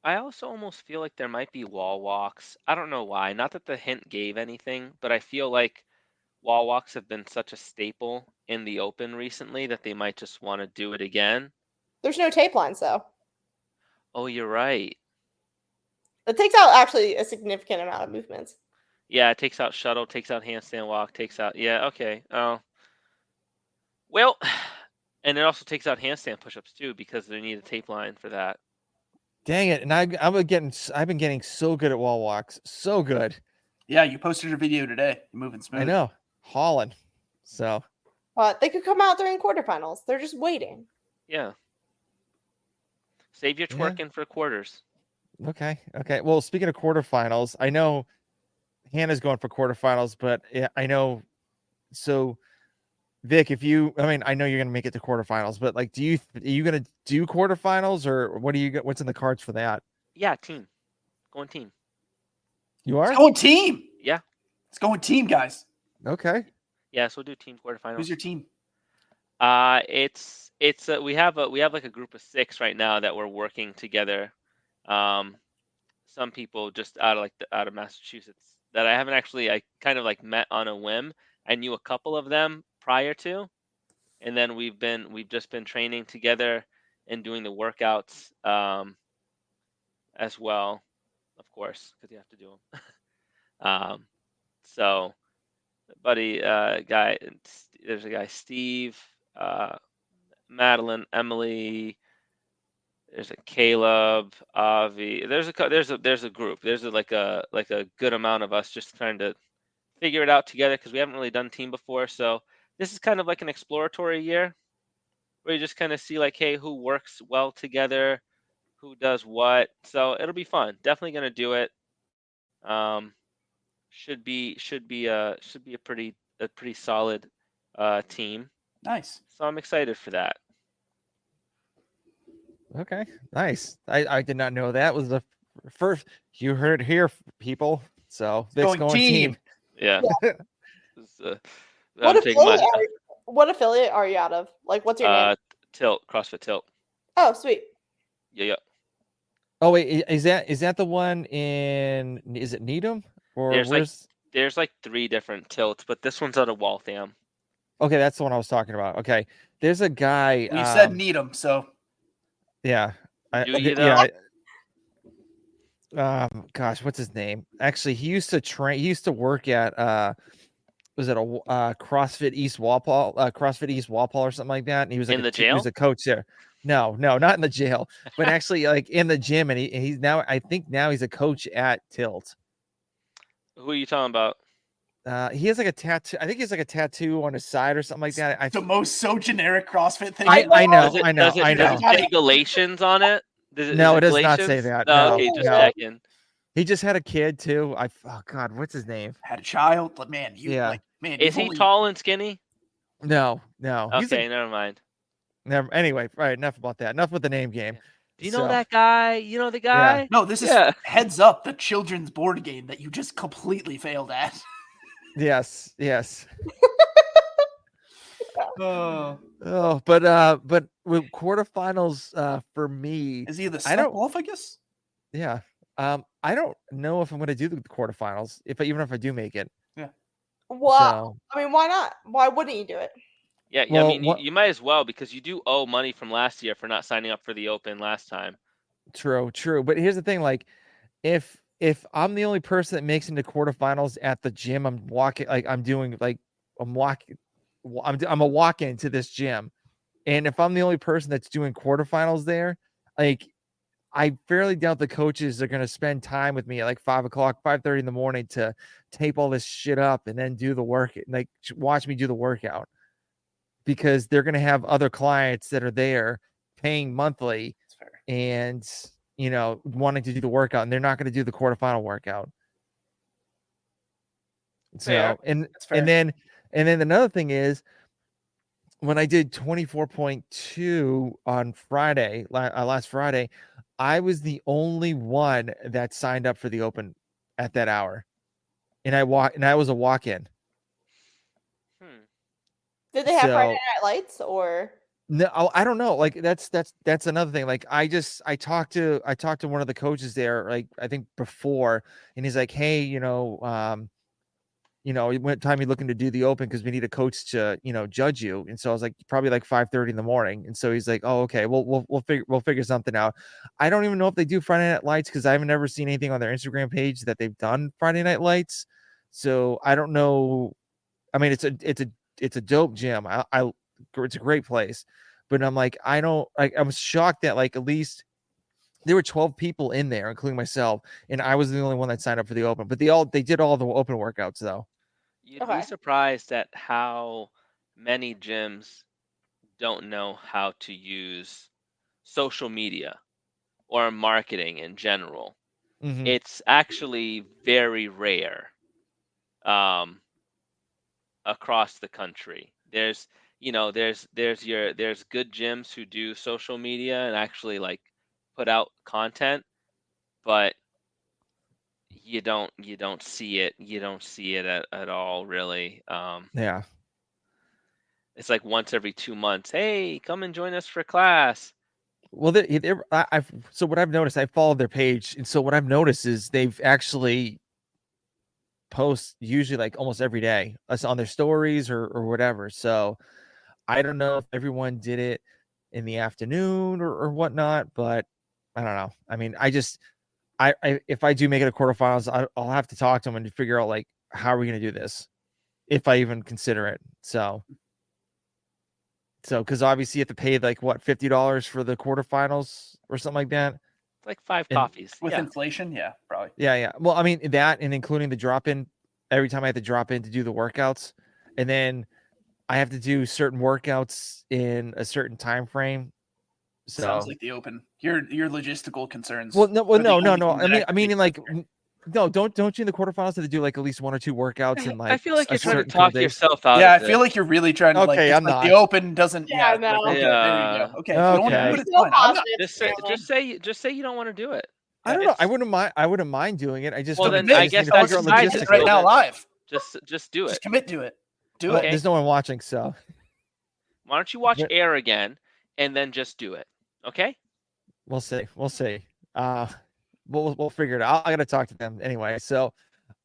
I also almost feel like there might be wall walks. I don't know why. Not that the hint gave anything, but I feel like wall walks have been such a staple in the open recently that they might just want to do it again. There's no tape lines though. Oh, you're right. It takes out actually a significant amount of movements. Yeah, it takes out shuttle, takes out handstand walk, yeah, okay. Oh. Well, and it also takes out handstand push-ups too because they need a tape line for that. Dang it! And I've been getting so good at wall walks, so good. Yeah, you posted a video today. You're moving smooth. I know, hauling. So But they could come out during quarterfinals. They're just waiting. Yeah. Save your Yeah. twerking for quarters. okay. Well, speaking of quarterfinals, I know Hannah's going for quarterfinals, but I know. So, Vic, I know you're gonna make it to quarterfinals, but like, are you gonna do quarterfinals or what's in the cards for that? Yeah, team. Going team. You are? It's going team. Yeah. It's going team, guys. Okay. Yeah, so we'll do team quarterfinals. Who's your team? We have like a group of 6 right now that we're working together. Some people just out of Massachusetts that I kind of like met on a whim. I knew a couple of them prior to, and then we've just been training together and doing the workouts as well, of course, because you have to do them. So, buddy, there's a guy, Steve, Madeline, Emily. There's a Caleb, Avi. There's a group. There's like a good amount of us just trying to figure it out together because we haven't really done team before. So this is kind of like an exploratory year where you just kind of see like, hey, who works well together, who does what. So it'll be fun. Definitely gonna do it. Should be a pretty solid team. Nice. So I'm excited for that. Okay. Nice. I did not know that was the first. You heard it here, people. So Vic's going team. Yeah. What I'm if taking my. What affiliate are you out of? Like, what's your name? Tilt, CrossFit Tilt. Oh, sweet. Yeah. Oh wait, is that the one in? Is it Needham or There's like 3 different tilts, but this one's out of Waltham. Okay, that's the one I was talking about. Okay, there's a guy. Well, you said need them, so Yeah. Do you though? Yeah. Gosh, what's his name? Actually, he used to train. He used to work at was it a CrossFit East Walpole, or something like that? And he was like In the he jail? was a coach there. No, not in the jail, but actually like in the gym. And he's now, I think now he's a coach at Tilt. Who are you talking about? He has like a tattoo. I think he has like a tattoo on his side or something like that. the most so generic CrossFit thing. I know. Does it say Galatians on it? No, it does not say that. No, No, okay, just no. checking. He just had a kid too. Oh God, what's his name? Had a child, but man, Is he tall and skinny? No. Okay, never mind. Never. Anyway, right. Enough about that. Enough with the name game. Do you know that guy? You know the guy? No, this is Heads Up, the children's board game that you just completely failed at. Yes. Oh, but with quarterfinals, for me, is he the step off? I guess. Yeah. I don't know if I'm going to do the quarterfinals even if I do make it. Yeah. Well, I mean, why not? Why wouldn't you do it? Yeah, Well, I mean, you might as well because you do owe money from last year for not signing up for the Open last time. True. But here's the thing: like, if I'm the only person that makes it into quarterfinals at the gym, I'm a walk-in to this gym, and if I'm the only person that's doing quarterfinals there, like, I fairly doubt the coaches are going to spend time with me at like 5:30 in the morning to tape all this shit up and then do the work, like watch me do the workout, because they're going to have other clients that are there paying monthly and, wanting to do the workout, and they're not going to do the quarterfinal workout. So, and then another thing is, when I did 24.2 on Friday, last Friday, I was the only one that signed up for the Open at that hour, and I was a walk-in. Did they have Friday Night Lights or? No, I don't know. Like that's another thing. Like I talked to one of the coaches there, like I think before, and he's like, hey, what time are you looking to do the Open? Because we need a coach to, judge you. And so I was like, probably like 5:30 in the morning. And so he's like, oh, okay, we'll figure something out. I don't even know if they do Friday Night Lights, because I haven't ever seen anything on their Instagram page that they've done Friday Night Lights. So I don't know. I mean, it's a dope gym. It's a great place, but I'm like, I'm shocked that like at least there were 12 people in there, including myself, and I was the only one that signed up for the Open. But they did all the Open workouts though. You'd be surprised at how many gyms don't know how to use social media or marketing in general. Mm-hmm. It's actually very rare across the country. There's good gyms who do social media and actually like put out content, but you don't see it. You don't see it at all, really. Yeah. It's like once every 2 months. Hey, come and join us for class. Well, so what I've noticed, I followed their page, and so what I've noticed is they've actually post usually like almost every day on their stories or whatever. So I don't know if everyone did it in the afternoon or whatnot, but I don't know. I mean, if I do make it a quarterfinals, I'll have to talk to them and figure out like, how are we going to do this, if I even consider it. So because obviously you have to pay like what, $50 for the quarterfinals or something like that. Like 5 coffees with inflation. Yeah, probably. Yeah. Well, I mean that, and including the drop in every time I have to drop in to do the workouts, and then I have to do certain workouts in a certain time frame. So sounds like the Open. Your logistical concerns. No. I mean, like, no, don't you in the quarterfinals have to do like at least 1 or 2 workouts in like. I feel like you're trying to talk yourself out. Yeah, I feel like you're really trying to. Okay, like, I'm not. The Open doesn't. Yeah, no. no. Okay, there you go. Okay. Okay. Just say you don't want to do it. I don't know. I wouldn't mind doing it. I just then I guess that's right now live. Just do it. Just commit to it. There's no one watching, so. Why don't you watch But- Air again and then just do it? Okay. We'll see. We'll see. We'll figure it out. I gotta talk to them anyway. So,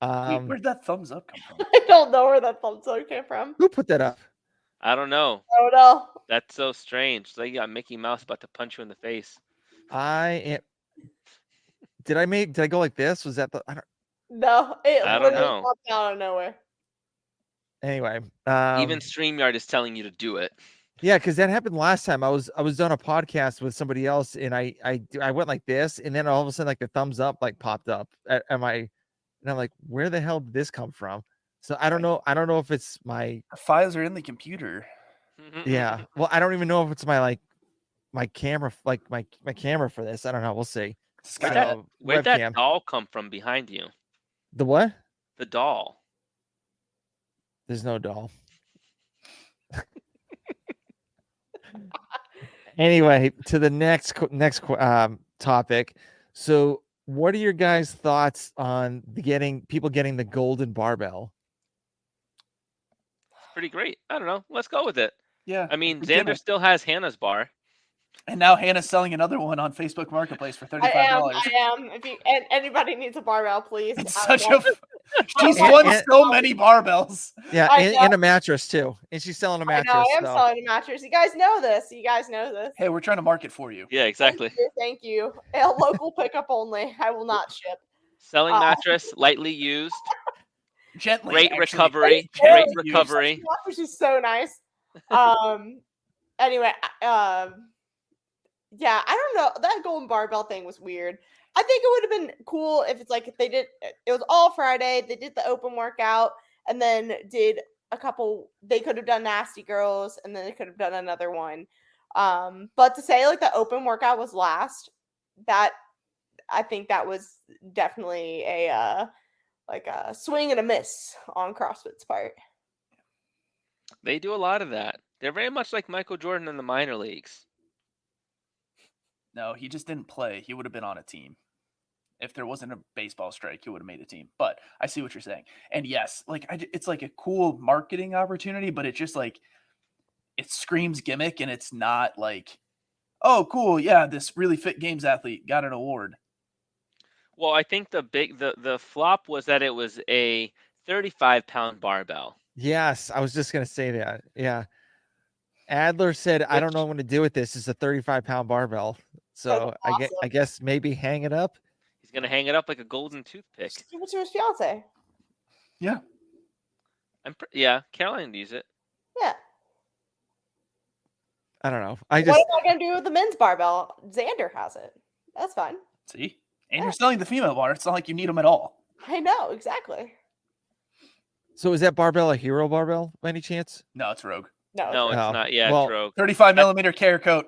Wait, where'd that thumbs up come from? I don't know where that thumbs up came from. who put that up? I don't know. I don't know. That's so strange. Like you got Mickey Mouse about to punch you in the face. I am. Did I go like this? Was that the? I don't. No, it I don't literally know. popped out of nowhere. Anyway, Even StreamYard is telling you to do it. yeah, because that happened last time. I was on a podcast with somebody else, and I went like this, and then all of a sudden, like the thumbs up like popped up. And I'm like, where the hell did this come from? So I don't know. I don't know if it's my The files are in the computer. yeah. Well, I don't even know if it's my camera, like my camera for this. I don't know. We'll see. Where'd So, that webcam. doll come from behind you? The what? The doll. There's no doll. Anyway, to the next topic. So, what are your guys' thoughts on people getting the golden barbell? It's pretty great. I don't know. Let's go with it. Yeah. I mean, we get Xander it. still has Hannah's bar. And now Hannah's selling another one on Facebook Marketplace for $35. I am. If anybody needs a barbell, please. It's I such want a. She's And- won and- so many barbells. Yeah, I and a mattress too. And she's selling a I mattress. know. I am so- selling a mattress. You guys know this. Hey, we're trying to market for you. Yeah, exactly. Thank you. A local pickup only. I will not ship. Selling mattress, lightly used, Gently. great actually. recovery, Very great used. recovery. Which is so nice. Anyway, yeah, I don't know. That golden barbell thing was weird. I think it would have been cool if it's like if they did it was all Friday, they did the open workout and then did a couple they could have done Nasty Girls and then they could have done another one. But to say like the open workout was last, that I think that was definitely a like a swing and a miss on CrossFit's part. They do a lot of that. They're very much like Michael Jordan in the minor leagues. No, he just didn't play. He would have been on a team. If there wasn't a baseball strike, he would have made a team. But I see what you're saying. And yes, like it's like a cool marketing opportunity, but it's just like it screams gimmick and it's not like, oh, cool. Yeah, this really fit games athlete got an award. Well, I think the flop was that it was a 35-pound barbell. Yes, I was just gonna say that. Yeah. Adler said, I don't know what to do with this. It's a 35-pound barbell. So That's I guess maybe hang it up. He's gonna hang it up like a golden toothpick. Give it to his fiance. Yeah. Yeah, Caroline used it. Yeah. I don't know. What am I gonna do with the men's barbell? Xander has it. That's fine. See? And you're selling the female bar. It's not like you need them at all. I know, exactly. So is that barbell a hero barbell by any chance? No, it's Rogue. No, it's Oh, not. Yeah, well, it's Rogue. 35 millimeter care coat.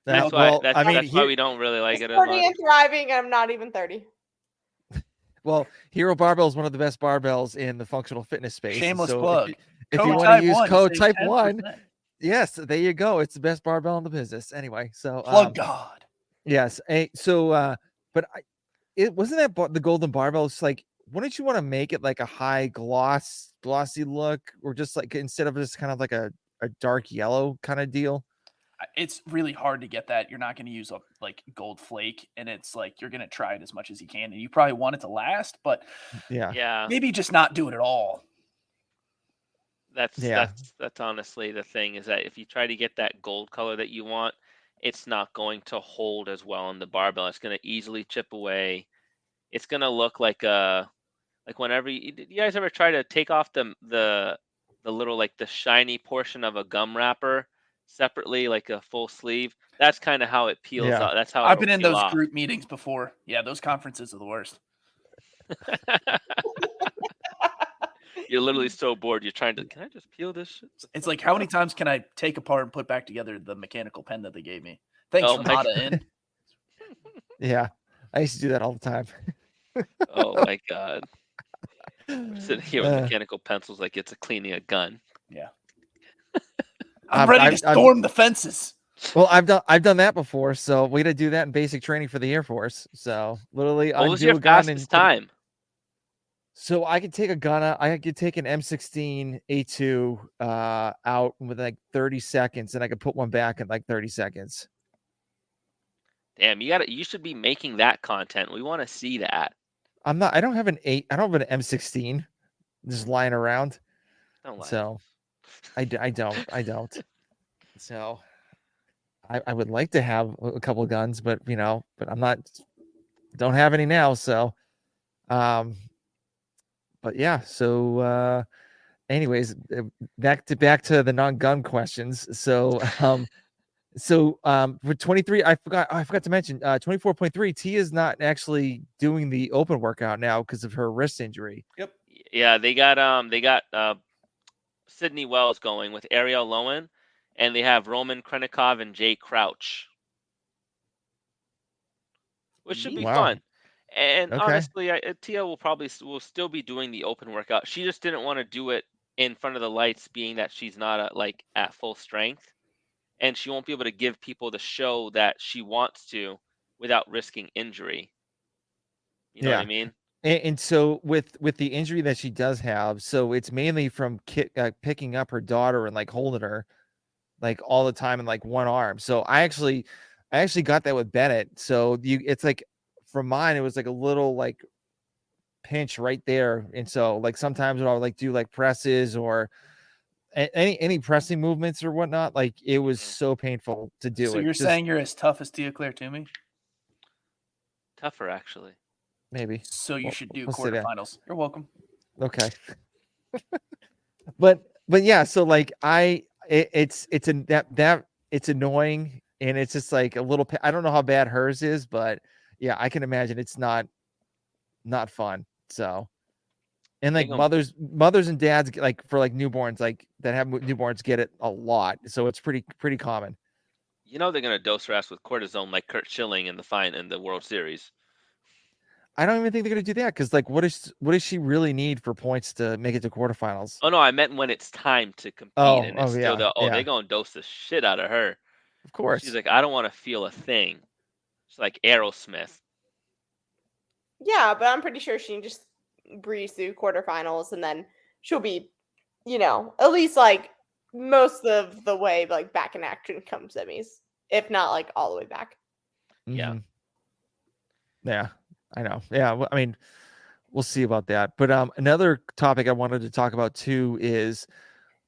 That's well, why. That's why we don't really like it as 30 much. and thriving, and I'm not even 30. Well, Hero Barbell is one of the best barbells in the functional fitness space. Shameless So plug. If you Code want to use Type1, code save Type1, 10%. yes, there you go. It's the best barbell in the business. Anyway, so Plug God. yes. But it wasn't that the golden barbell. It's like, wouldn't you want to make it like a high glossy look, or just like instead of just kind of like a dark yellow kind of deal? It's really hard to get that. You're not going to use a like gold flake, and it's like you're going to try it as much as you can, and you probably want it to last, but Yeah, maybe just not do it at all. that's honestly the thing, is that if you try to get that gold color that you want, it's not going to hold as well on the barbell. It's going to easily chip away. It's going to look like whenever you guys ever try to take off the little like the shiny portion of a gum wrapper separately, like a full sleeve. That's kind of how it peels Yeah. out. That's how I've been it'll in peel those off. group meetings before. Yeah, those conferences are the worst. You're literally so bored. You're trying to. Can I just peel this shit? It's like, how many times can I take apart and put back together the mechanical pen that they gave me? Thanks, Oh my Ramada in. Yeah, I used to do that all the time. Oh my god. I'm sitting here with mechanical pencils like it's cleaning a gun. Yeah. I'm ready to storm the fences. Well, I've done that before. So we had to do that in basic training for the Air Force. So literally, What was undo your a gun fastest and time? So I could take a gun out. I could take an M16 A2 out with like 30 seconds, and I could put one back in like 30 seconds. Damn, you should be making that content. We want to see that. I'm not. I don't have an M16 just lying around. Don't lie. So I don't. So I would like to have a couple of guns, but but I'm not. Don't have any now. So, but yeah. So anyways, back to the non-gun questions. So for 23, I forgot to mention 24.3, T is not actually doing the open workout now because of her wrist injury. Yep. Yeah, they got Sydney Wells going with Ariel Lowen, and they have Roman Krenikov and Jay Crouch, which should be Wow. fun. And Okay. honestly, Tia will still be doing the open workout. She just didn't want to do it in front of the lights, being that she's not at full strength, and she won't be able to give people the show that she wants to without risking injury. You know what I mean? And so with the injury that she does have, so it's mainly from picking up her daughter and like holding her like all the time in like one arm. So I actually got that with Bennett. So it's like for mine, it was like a little like pinch right there. And so like sometimes when I would like do like presses or any pressing movements or whatnot, like it was so painful to do. So you're saying you're as tough as Tia Claire Toomey? Tougher, actually. Maybe. So you should do we'll say that. quarterfinals. You're welcome. Okay. but yeah, so like it's annoying, and it's just like a little. I don't know how bad hers is, but yeah, I can imagine it's not fun. So, and like mothers and dads like for like newborns like that have newborns get it a lot, so it's pretty common. You know they're gonna dose her ass with cortisone like Kurt Schilling in the World Series. I don't even think they're gonna do that because like what does she really need for points to make it to quarterfinals? Oh no, I meant when it's time to compete. And it's still they're gonna dose the shit out of her. Of course. She's like, I don't want to feel a thing. It's like Aerosmith. Yeah, but I'm pretty sure she can just breeze through quarterfinals, and then she'll be, at least like most of the way like back in action come semis, if not like all the way back. Yeah. Yeah, I know. Yeah, well, I mean, we'll see about that. But another topic I wanted to talk about too is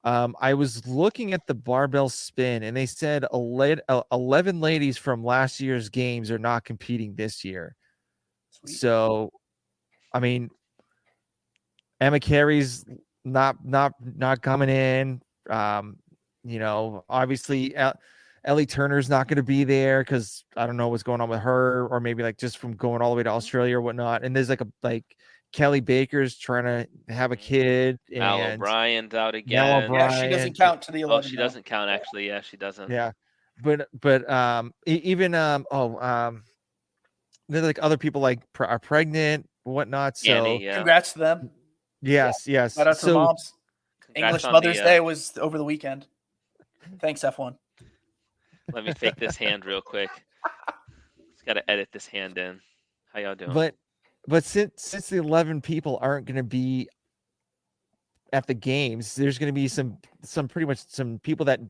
I was looking at the barbell spin, and they said 11 ladies from last year's games are not competing this year. Sweet. So, I mean, Emma Carey's not coming in. Obviously Ellie Turner's not going to be there because I don't know what's going on with her, or maybe like just from going all the way to Australia or whatnot. And there's like Kelly Baker's trying to have a kid. Mal and O'Brien's out again. Mal O'Brien. Yeah, she doesn't count to the 11. Oh, she doesn't count actually. Yeah, she doesn't. Yeah, but even there's like other people like are pregnant, whatnot. So Annie, yeah. Congrats to them. Yes. Shout out to moms. English Mother's Day was over the weekend. Thanks, F1. Let me fake this hand real quick. Just got to edit this hand in. How y'all doing? But since the 11 people aren't going to be at the games, there's going to be some pretty much some people that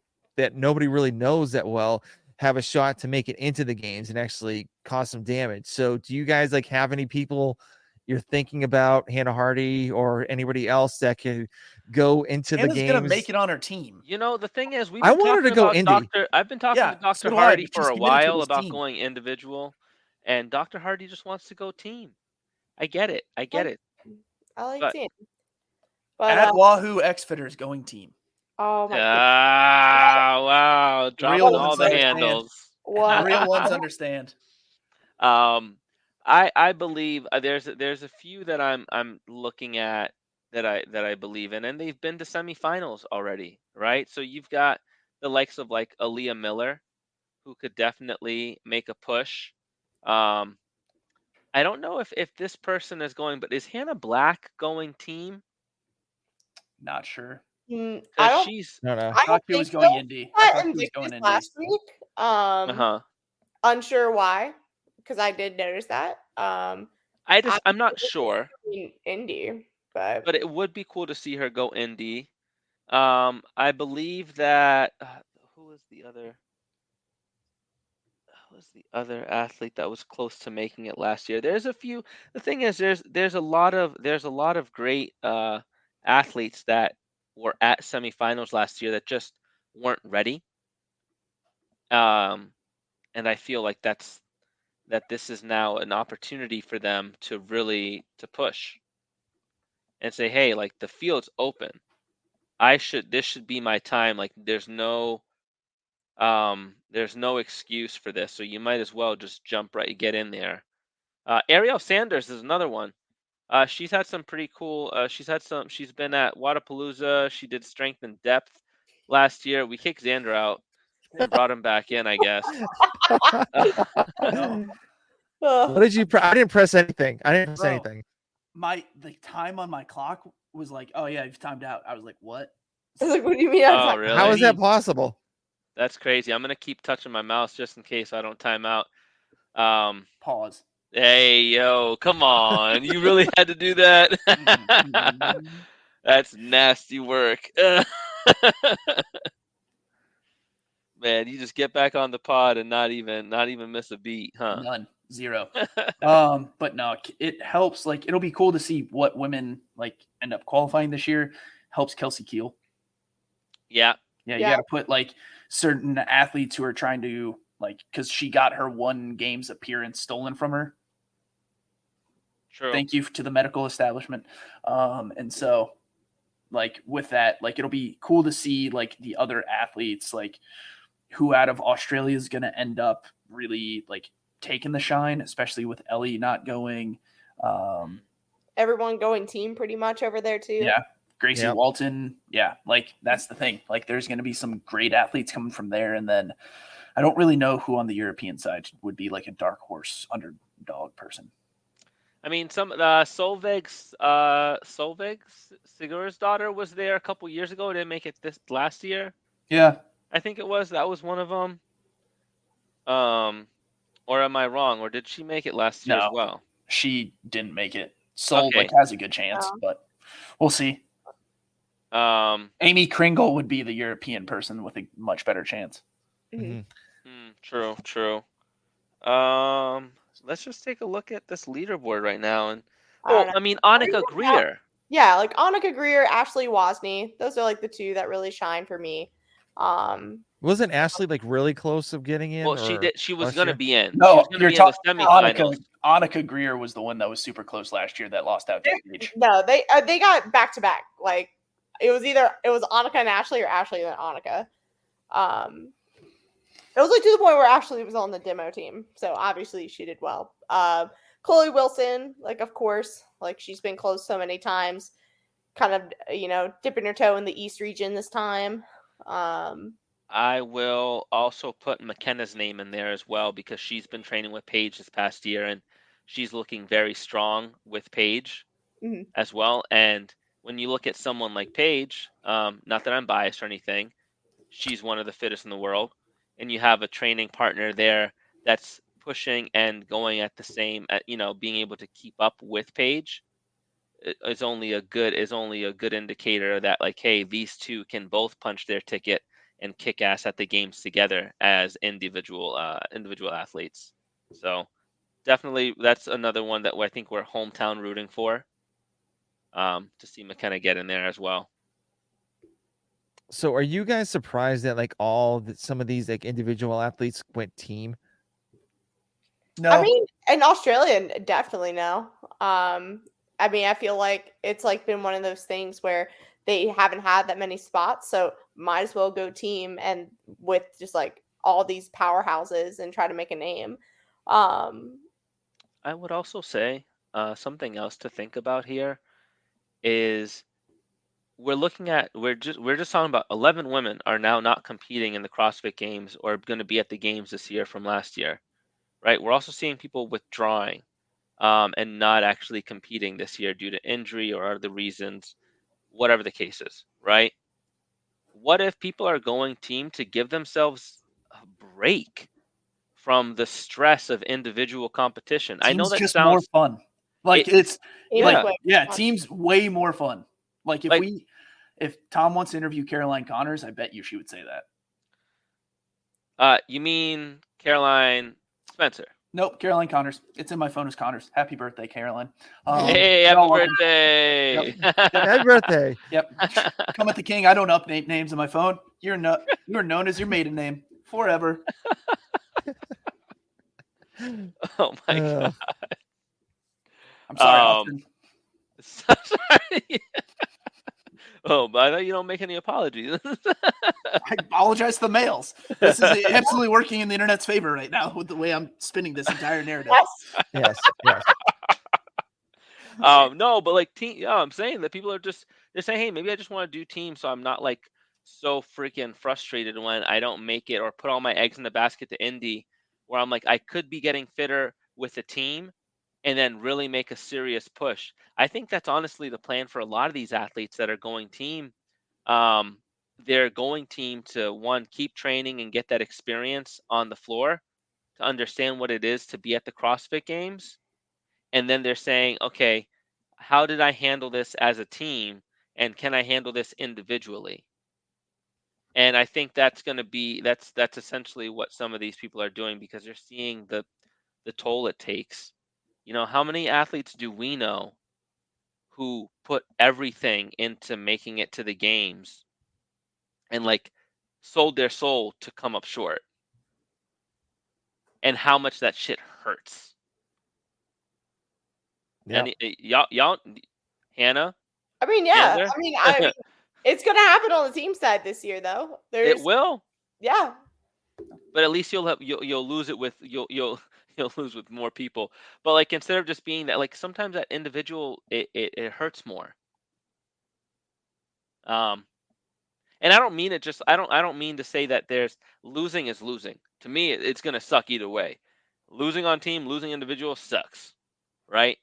nobody really knows that well have a shot to make it into the games and actually cause some damage. So do you guys like have any people you're thinking about, Hannah Hardy or anybody else that can go into the games? Gonna make it on her team. The thing is, I wanted to go indie. I've been talking to Dr. Hardy for a while about going individual, and Dr. Hardy just wants to go team. I get it. I like team. But at Wahoo X-Fitters going team. Oh my god. Wow. Dropping all the handles. Real ones understand. I believe there's a few that I'm looking at that I believe in, and they've been to semifinals already, right? So you've got the likes of like Aaliyah Miller, who could definitely make a push. I don't know if this person is going, but is Hannah Black going team? Not sure. I thought she was going indie. I thought she was going indie last week. Unsure why, because I did notice that. I'm not sure, Indie, but but it would be cool to see her go indie. I believe that who was the other athlete that was close to making it last year? There's a few. The thing is, there's a lot of great athletes that were at semifinals last year that just weren't ready. Um, and I feel like that this is now an opportunity for them to really to push and say, hey, like the field's open. This should be my time. Like there's no excuse for this. So you might as well just jump right, get in there. Ariel Sanders is another one. She's had some pretty cool. She's been at Wadapalooza. She did strength and depth last year. We kicked Xander out and brought him back in, I guess. What did you? I didn't press anything. I didn't press Bro. anything. The time on my clock was like, oh yeah, you've timed out. I was like, what? I was like, what do you mean? Oh, really? How is that possible? That's crazy. I'm gonna keep touching my mouse just in case I don't time out. Pause. Hey, yo, come on. You really had to do that? That's nasty work. Man, you just get back on the pod and not even miss a beat, huh? None. Zero. But no, it helps. Like, it'll be cool to see what women like end up qualifying this year. Helps Kelsey Keel. Yeah. Yeah, you got to put like certain athletes who are trying to like, because she got her one games appearance stolen from her. True. Thank you to the medical establishment. And so like with that, like it'll be cool to see like the other athletes, like who out of Australia is going to end up really like taking the shine, especially with Ellie not going. Everyone going team pretty much over there too. Yeah. Gracie Walton. Yeah. Like that's the thing. Like there's going to be some great athletes coming from there. And then I don't really know who on the European side would be like a dark horse underdog person. I mean, some Solveig's Sigur's daughter was there a couple years ago. Didn't make it this last year. Yeah, I think it was. That was one of them. Or am I wrong? Or did she make it last year as well? She didn't make it. Sol like has a good chance, but we'll see. Amy Kringle would be the European person with a much better chance. True. Let's just take a look at this leaderboard right now. And I mean, Annika Greer. Yeah, like Annika Greer, Ashley Wozni. Those are like the two that really shine for me. Wasn't Ashley like really close of getting in? Well, she did. She was going to be in. No, she was going to be in the semifinals. Annika Greer was the one that was super close last year that lost out to Paige. No, they got back to back. Like it was Annika and Ashley or Ashley and Annika. It was like to the point where Ashley was on the demo team, so obviously she did well. Chloe Wilson, like of course, like she's been close so many times, kind of dipping her toe in the East region this time. I will also put McKenna's name in there as well because she's been training with Paige this past year and she's looking very strong with Paige as well. And when you look at someone like Paige, not that I'm biased or anything, she's one of the fittest in the world. And you have a training partner there that's pushing and going at the same, being able to keep up with Paige is only a good indicator that like, hey, these two can both punch their ticket and kick ass at the games together as individual athletes. So definitely that's another one that I think we're hometown rooting for, to see McKenna get in there as well. So are you guys surprised that like some of these like individual athletes went team? No. I mean, in Australia, definitely no. I mean, I feel like it's like been one of those things where they haven't had that many spots, so might as well go team and with just like all these powerhouses and try to make a name. I would also say something else to think about here is we're just talking about 11 women are now not competing in the CrossFit Games or going to be at the games this year from last year, right? We're also seeing people withdrawing and not actually competing this year due to injury or other reasons, whatever the case is, right? What if people are going team to give themselves a break from the stress of individual competition? Team's I know that just sounds more fun. Like it's Team like quick. team's way more fun. Like Like- if Tom wants to interview Caroline Connors, I bet you she would say that. You mean Caroline Spencer? Nope, Caroline Connors. It's in my phone as Connors. Happy birthday, Caroline. Hey, you're happy all welcome. birthday! Happy birthday. Yep. Come at the king. I don't update names in my phone. You're known as your maiden name forever. Oh my god. I'm sorry, Austin. Sorry. Oh, but I thought you don't make any apologies. I apologize to the males. This is absolutely working in the internet's favor right now with the way I'm spinning this entire narrative. Yes. Yes. No, but like team, yeah, I'm saying that people are they're saying, hey, maybe I just want to do team, so I'm not like so freaking frustrated when I don't make it or put all my eggs in the basket to Indy, where I'm like I could be getting fitter with a team, and then really make a serious push. I think that's honestly the plan for a lot of these athletes that are going team. They're going team to one, keep training and get that experience on the floor to understand what it is to be at the CrossFit Games. And then they're saying, okay, how did I handle this as a team? And can I handle this individually? And I think that's going to be that's essentially what some of these people are doing because they're seeing the toll it takes. You know, how many athletes do we know who put everything into making it to the games and like sold their soul to come up short? And how much that shit hurts. Yeah. And y'all, Hannah, I mean, yeah. Xander? I mean, it's gonna happen on the team side this year, though. It will, Yeah. but at least you'll lose it with you'll lose with more people. But like instead of just being that, like sometimes that individual it hurts more. And I don't mean it just I don't mean to say that there's losing is losing. To me, it's gonna suck either way. Losing on team, losing individual sucks, right?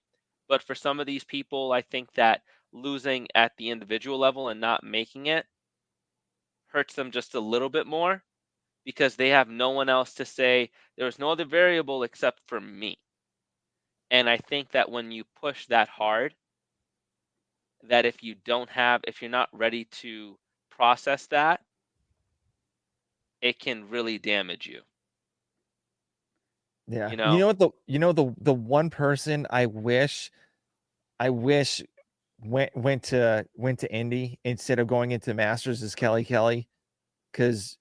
But for some of these people, I think that losing at the individual level and not making it hurts them just a little bit more because they have no one else to say there's no other variable except for me. And I think that when you push that hard, that if you're not ready to process that, it can really damage you. Yeah. You know? The one person I wish went to Indy instead of going into Masters is Kelly, because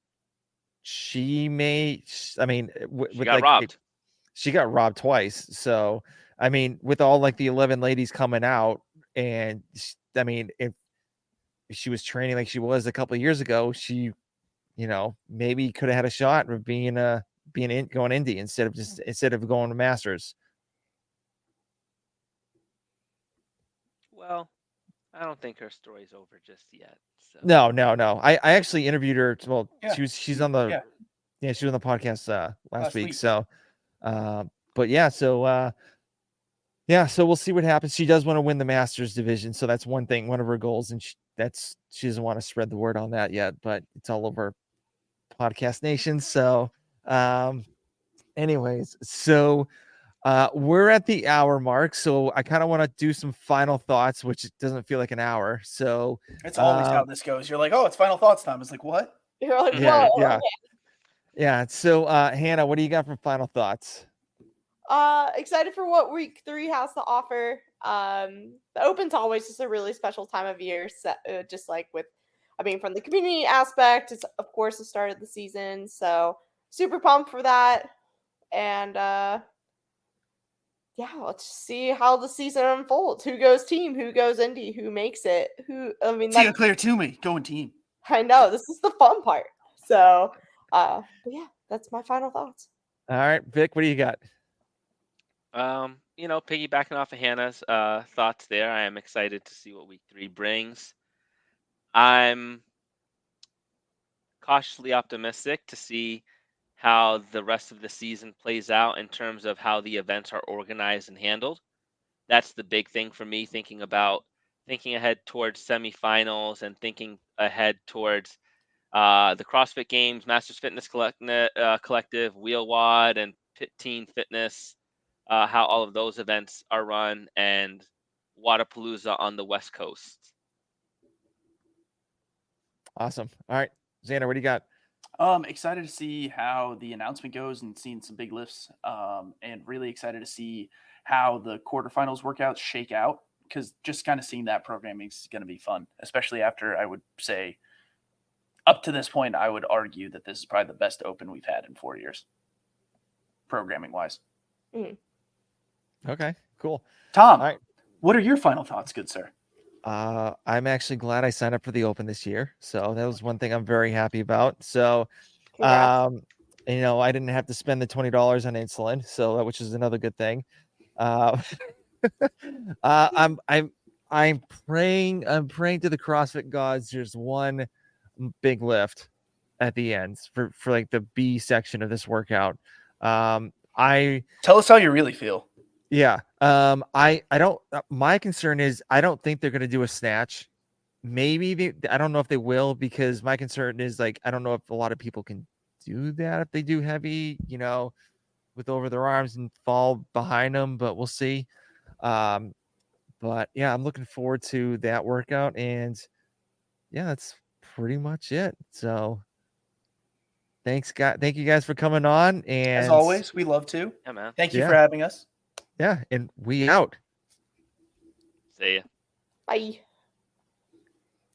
she got robbed. She got robbed twice. So I mean, with all like the 11 ladies coming out, and I mean, if she was training like she was a couple of years ago, she, maybe could have had a shot of going Indy instead of going to Masters. Well, I don't think her story's over just yet. So. No. I actually interviewed her. Well, Yeah, she's on the she was on the podcast last week. So, but yeah, so we'll see what happens. She does want to win the Masters division, so that's one thing, one of her goals, and she doesn't want to spread the word on that yet, but it's all over Podcast Nation. So, anyways, so we're at the hour mark, so I kind of want to do some final thoughts, which doesn't feel like an hour. So it's always how this goes. You're like, oh, it's final thoughts time. It's like, what? You're like, yeah, whoa. Yeah. So, Hannah, what do you got for final thoughts? Excited for what week 3 has to offer. The Open's always just a really special time of year. So, just like from the community aspect, it's of course the start of the season. So super pumped for that. And let's see how the season unfolds. Who goes team? Who goes Indy? Who makes it? Tia Claire Toomey going team. I know this is the fun part. So, but yeah, that's my final thoughts. All right, Vic, what do you got? Piggybacking off of Hannah's thoughts there, I am excited to see what week 3 brings. I'm cautiously optimistic to see how the rest of the season plays out in terms of how the events are organized and handled. That's the big thing for me, thinking ahead towards semifinals and thinking ahead towards the CrossFit Games, Masters Fitness Collective, Wheel Wad, and Pit Teen Fitness. how all of those events are run, and Wadapalooza on the West Coast. Awesome. All right, Xander, what do you got? Excited to see how the announcement goes and seeing some big lifts. And really excited to see how the quarterfinals workouts shake out, because just kind of seeing that programming is going to be fun, especially after, I would say, up to this point, I would argue that this is probably the best open we've had in 4 years, programming wise. Okay, cool. Tom, All right. what are your final thoughts, good sir? I'm actually glad I signed up for the Open this year. So that was one thing I'm very happy about. So, Congrats. you know, I didn't have to spend the $20 on insulin, so which is another good thing. I'm praying to the CrossFit gods. There's one big lift at the end for like the B section of this workout. I Tell us how you really feel. Yeah. I don't, my concern is I don't think they're going to do a snatch. Maybe I don't know if they will, because my concern is, like, I don't know if a lot of people can do that if they do heavy, you know, with over their arms and fall behind them, but we'll see. But yeah, I'm looking forward to that workout, and yeah, that's pretty much it. So thank you guys for coming on, and As always, we love to. Yeah, man. Thank you Yeah. for having us. yeah, and we out. See ya. Bye.